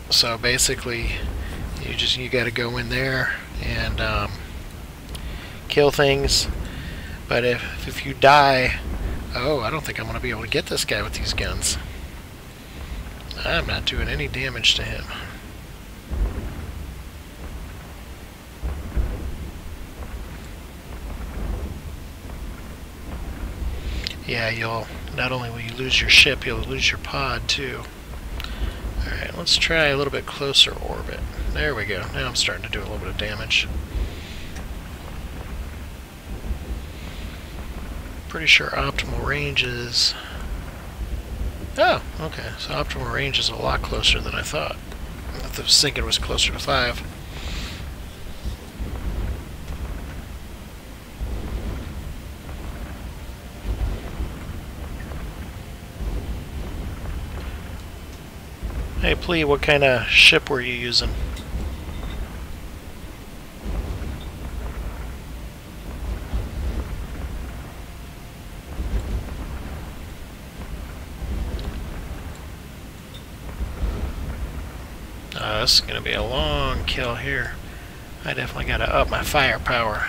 so basically you got to go in there and kill things. But if you die Oh, I don't think I'm going to be able to get this guy with these guns. I'm not doing any damage to him. Yeah, you'll not only will you lose your ship, you'll lose your pod too. Alright, let's try a little bit closer orbit. There we go. Now I'm starting to do a little bit of damage. Pretty sure optimal range is... Oh, okay. So optimal range is a lot closer than I thought. I was thinking it was closer to 5. Hey, Plea, what kind of ship were you using? This is going to be a long kill here. I definitely got to up my firepower.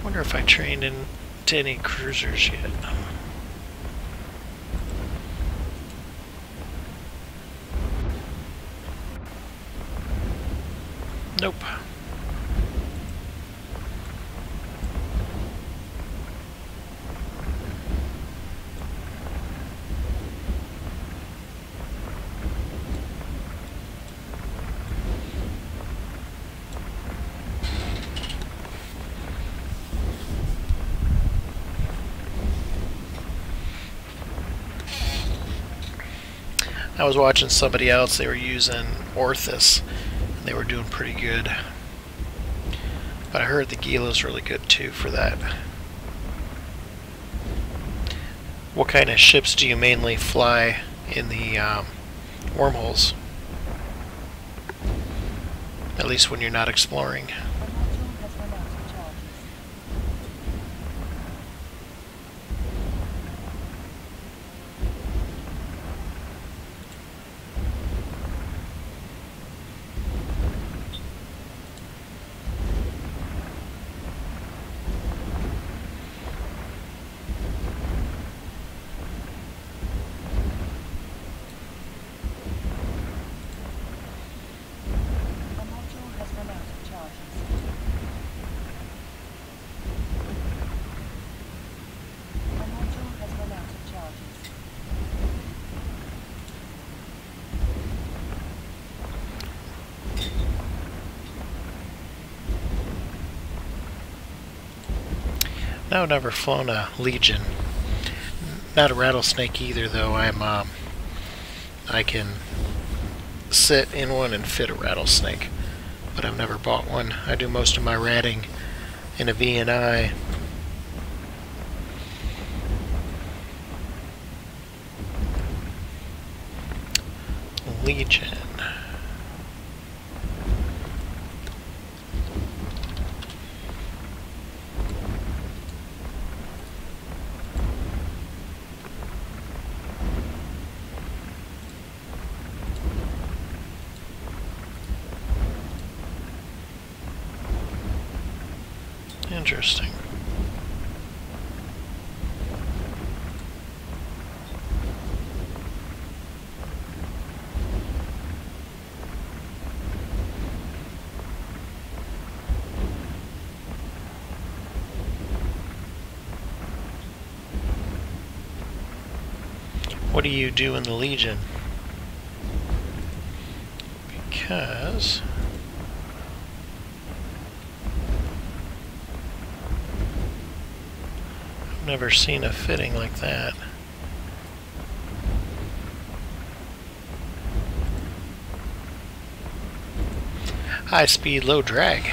Wonder if I trained into any cruisers yet. Nope. I was watching somebody else, they were using Orthus, and they were doing pretty good. But I heard the Gila's really good too for that. What kind of ships do you mainly fly in the wormholes? At least when you're not exploring. No, I've never flown a Legion. Not a rattlesnake either, though. I can sit in one and fit a rattlesnake, but I've never bought one. I do most of my ratting in a VNI. Legion. Interesting. What do you do in the Legion? Because I've never seen a fitting like that. High speed, low drag.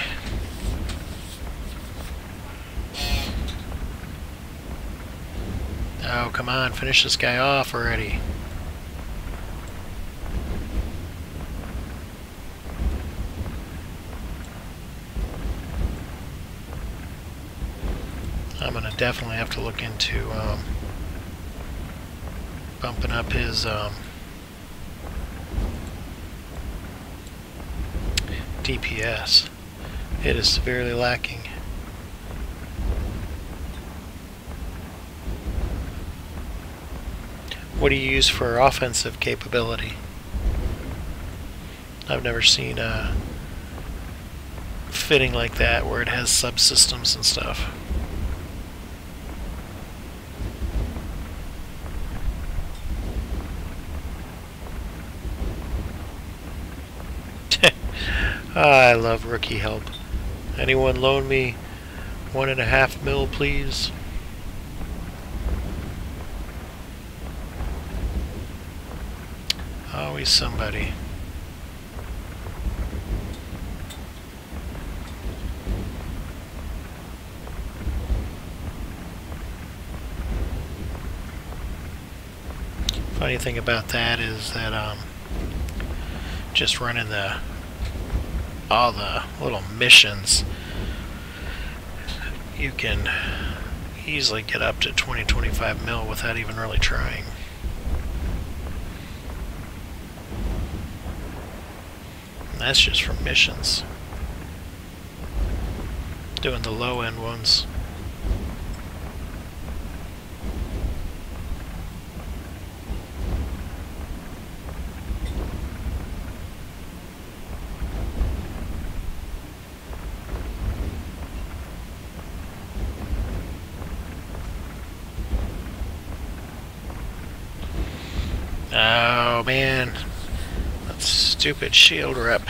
Oh, come on, finish this guy off already. I'm gonna definitely have to look into bumping up DPS. It is severely lacking. What do you use for offensive capability? I've never seen a fitting like that where it has subsystems and stuff. I love rookie help. Anyone loan me 1.5 mil, please? Always somebody. Funny thing about that is that just running all the little missions, you can easily get up to 20-25 mil without even really trying. And that's just from missions. Doing the low end ones. Oh man, that stupid shield rep.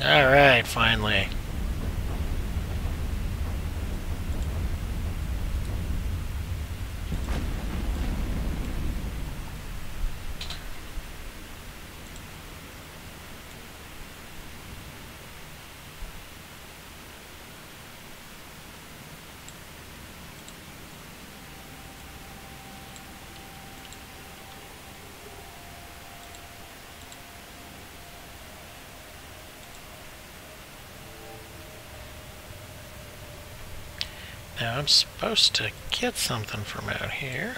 Alright, finally. Now I'm supposed to get something from out here.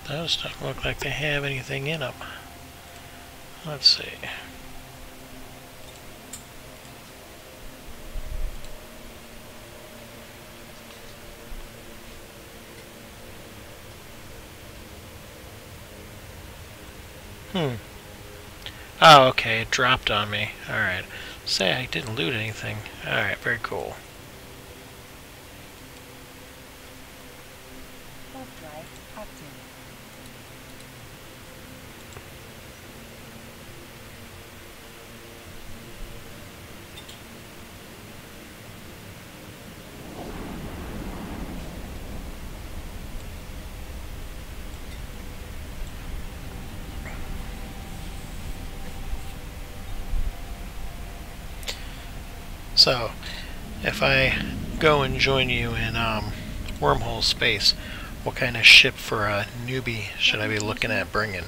Those don't look like they have anything in them. Let's see. Oh, okay, it dropped on me. Alright. Say I didn't loot anything. Alright, very cool. Warp drive active. So, if I go and join you in wormhole space, what kind of ship for a newbie should I be looking at bringing?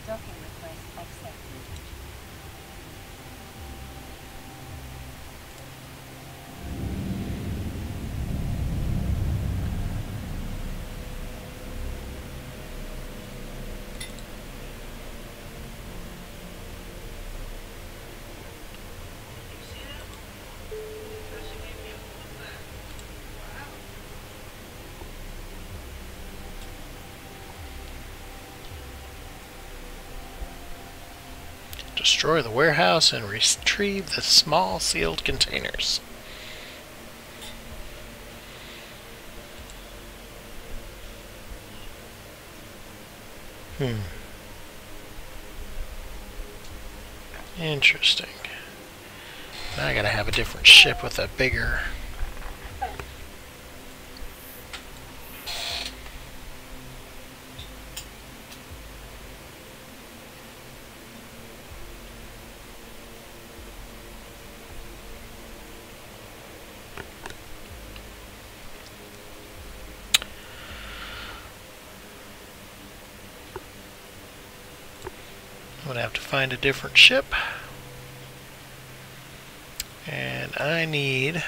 Docking request accepted. Destroy the warehouse and retrieve the small sealed containers. Interesting. Now I gotta have a different ship with a bigger... I'm gonna have to find a different ship. And I need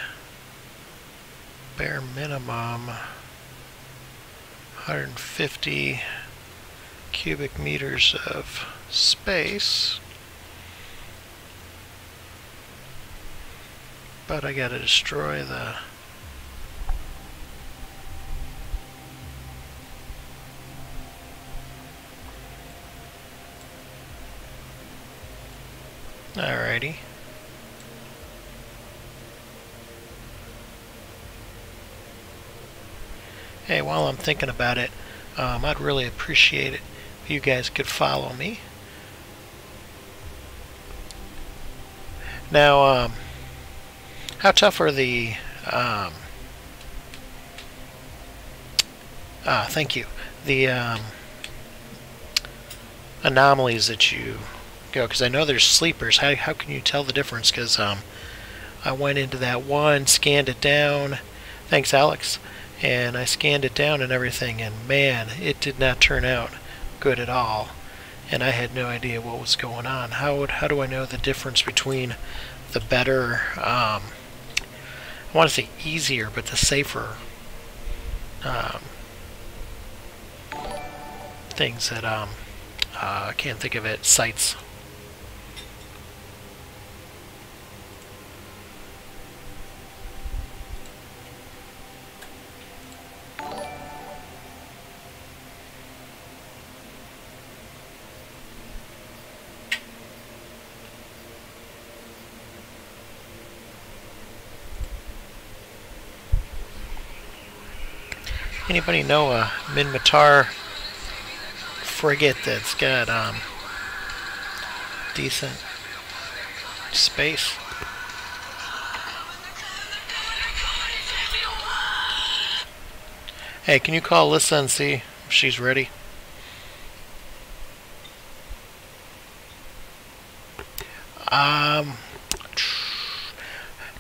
bare minimum 150 cubic meters of space. But I gotta destroy the... Alrighty. Hey, while I'm thinking about it, I'd really appreciate it if you guys could follow me. Now, how tough are the... thank you. The anomalies that you go, because I know there's sleepers. How can you tell the difference? Because I went into that one, scanned it down. Thanks, Alex. And I scanned it down and everything, and man, it did not turn out good at all. And I had no idea what was going on. How do I know the difference between the better, I want to say easier, but the safer things that I can't think of it, sites. Anybody know a Minmatar frigate that's got decent space? Hey, can you call Alyssa and see if she's ready?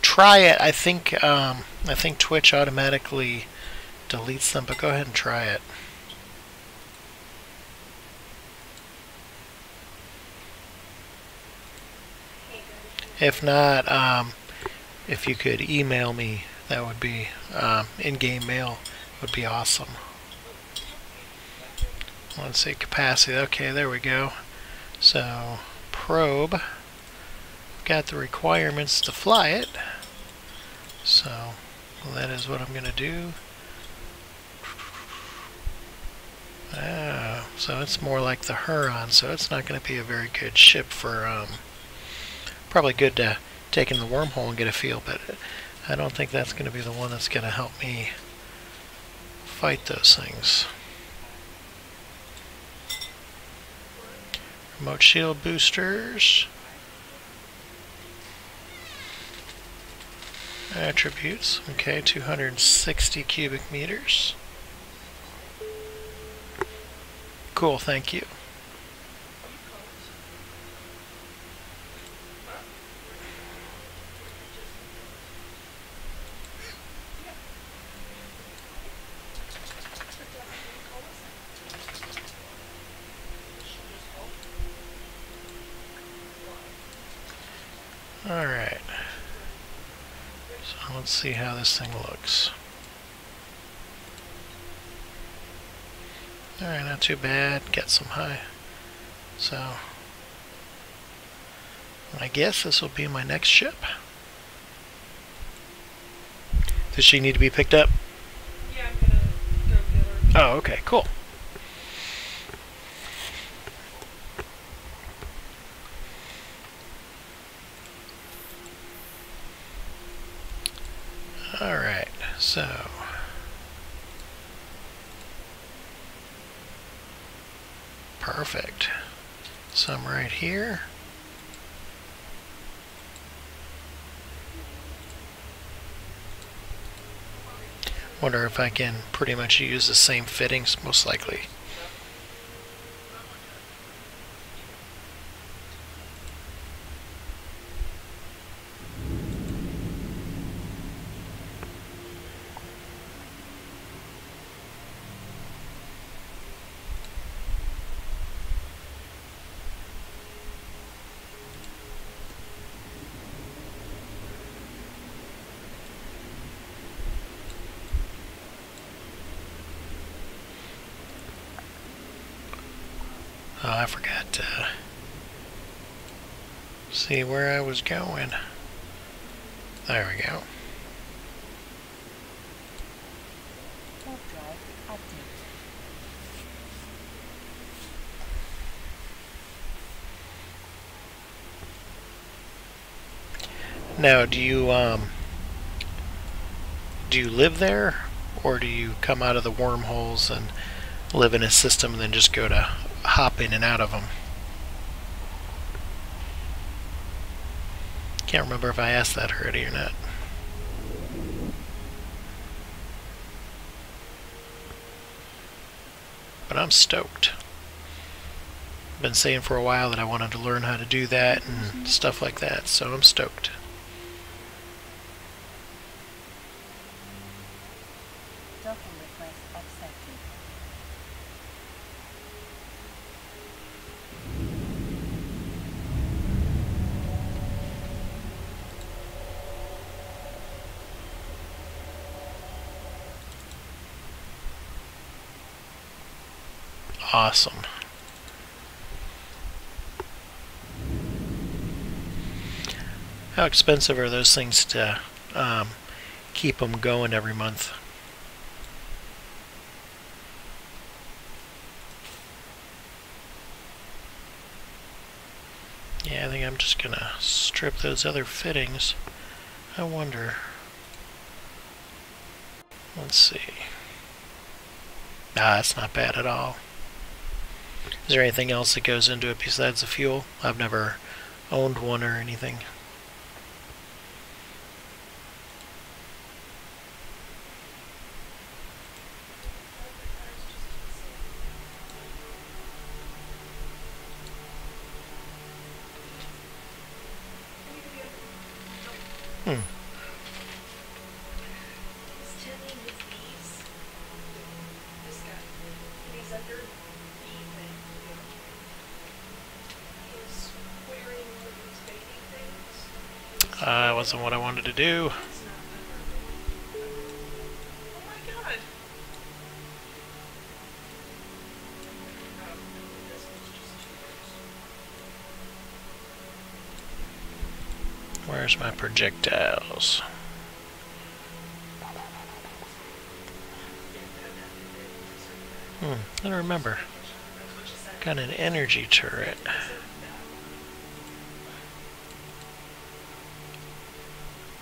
Try it. I think Twitch automatically deletes them, but go ahead and try it. If not, if you could email me, that would be in-game mail would be awesome. Let's see, capacity. Okay, there we go. So probe, got the requirements to fly it. So that is what I'm going to do. So it's more like the Huron, so it's not going to be a very good ship for, probably good to take in the wormhole and get a feel, but I don't think that's going to be the one that's going to help me fight those things. Remote shield boosters. Attributes, okay, 260 cubic meters. Cool, thank you. Alright. So let's see how this thing looks. Alright, not too bad. Get some high. So I guess this will be my next ship. Does she need to be picked up? Yeah, I'm gonna go get her. Oh, okay, cool. Alright, so perfect. So I'm right here. Wonder if I can pretty much use the same fittings, most likely. Oh, I forgot to see where I was going. There we go. Warp drive active. Now, do you live there, or do you come out of the wormholes and live in a system and then just go to hop in and out of them? Can't remember if I asked that already or not. But I'm stoked. I've been saying for a while that I wanted to learn how to do that and stuff like that, so I'm stoked. Docking request accepted. Awesome. How expensive are those things to keep them going every month? Yeah, I think I'm just gonna strip those other fittings. I wonder. Let's see. Ah, that's not bad at all. Is there anything else that goes into it besides the fuel? I've never owned one or anything. Hmm. He's tending his bees. This guy. And he's under bee thing. He's wearing one of these baby things. That wasn't what I wanted to do. It's not under. Oh my god. This one's just too loose. Where's my projectiles? I don't remember. Got an energy turret.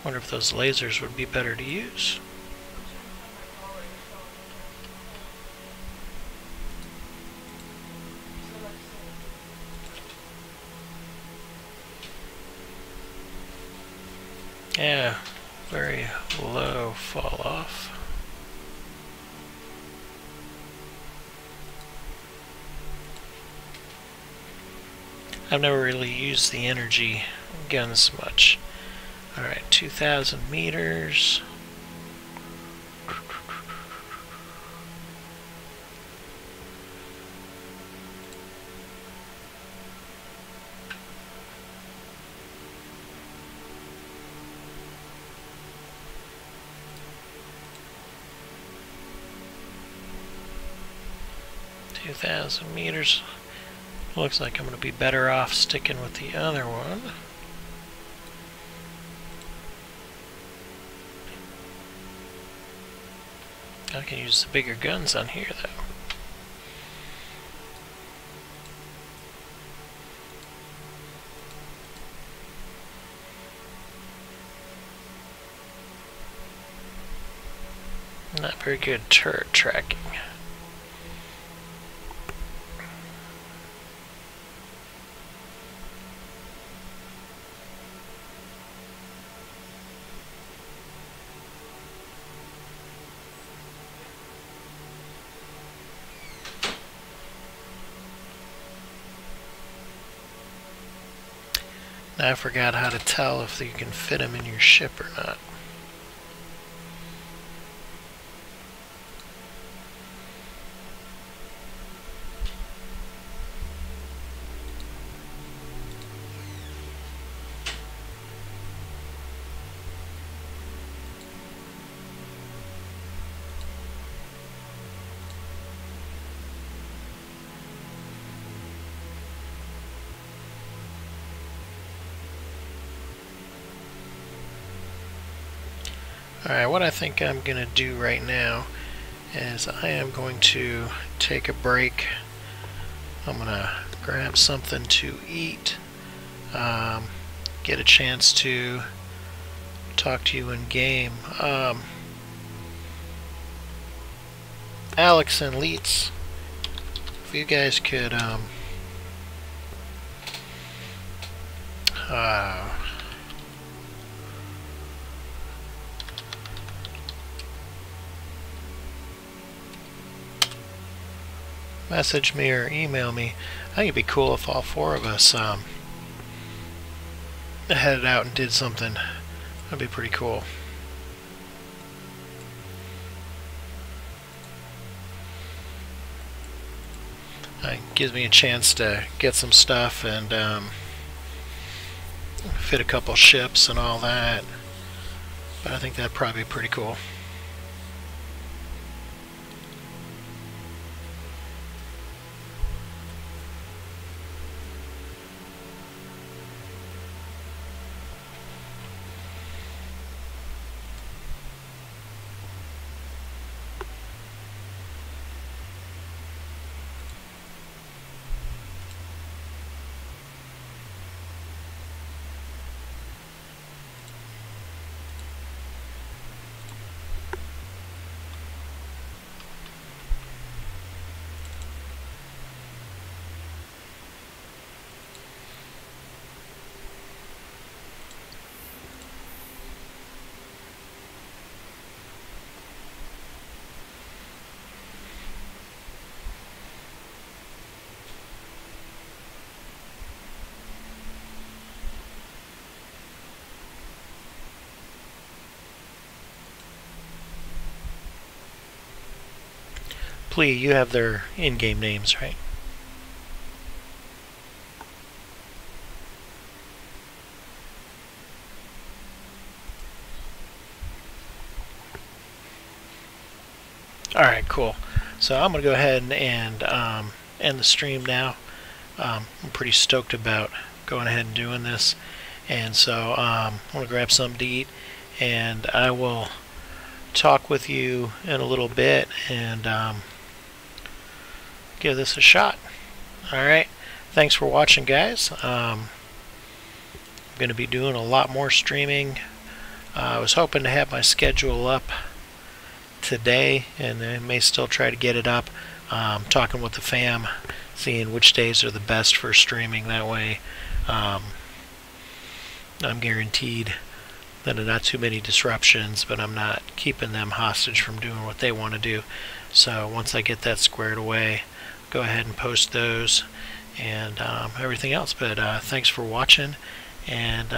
Wonder if those lasers would be better to use. Yeah, very low fall off. I've never really used the energy guns much. Alright, 2,000 meters. $2,000. Looks like I'm going to be better off sticking with the other one. I can use the bigger guns on here though. Not very good turret tracking. Now I forgot how to tell if you can fit them in your ship or not. Alright, what I think I'm going to do right now is I am going to take a break. I'm going to grab something to eat, get a chance to talk to you in game. Alex and Leets, if you guys could message me or email me. I think it'd be cool if all four of us headed out and did something. That'd be pretty cool. It gives me a chance to get some stuff and fit a couple ships and all that. But I think that'd probably be pretty cool. Plea, you have their in-game names, right? Alright, cool. So I'm going to go ahead and end the stream now. I'm pretty stoked about going ahead and doing this. And so I'm going to grab something to eat, and I will talk with you in a little bit and give this a shot. Alright, thanks for watching, guys. I'm going to be doing a lot more streaming. I was hoping to have my schedule up today, and I may still try to get it up. Talking with the fam, seeing which days are the best for streaming. That way I'm guaranteed that there are not too many disruptions, but I'm not keeping them hostage from doing what they want to do. So once I get that squared away, go ahead and post those and everything else. But thanks for watching, and